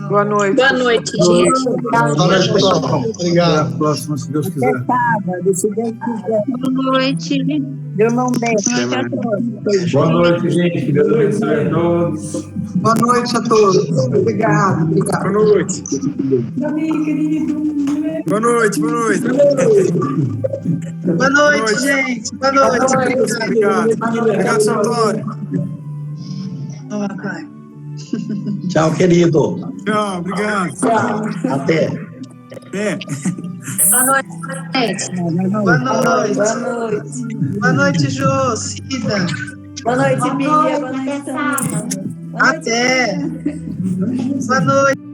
Boa noite. Boa noite, gente. Boa noite, pessoal. Obrigado. Até a próxima, se Deus quiser. Boa noite. Deu mão bem. Boa noite, gente. Deus abençoe a todos. Boa noite a todos. Obrigado. Boa noite. Boa noite, boa noite. Boa noite, gente. Boa noite. Obrigado. Obrigado, São Antônio. Tchau, querido. Tchau, obrigado. Até. Boa noite, gente. Boa noite. Boa noite. Boa noite, Jô, Cida. Boa noite, Bia. Boa noite, Samira. Até. Boa noite.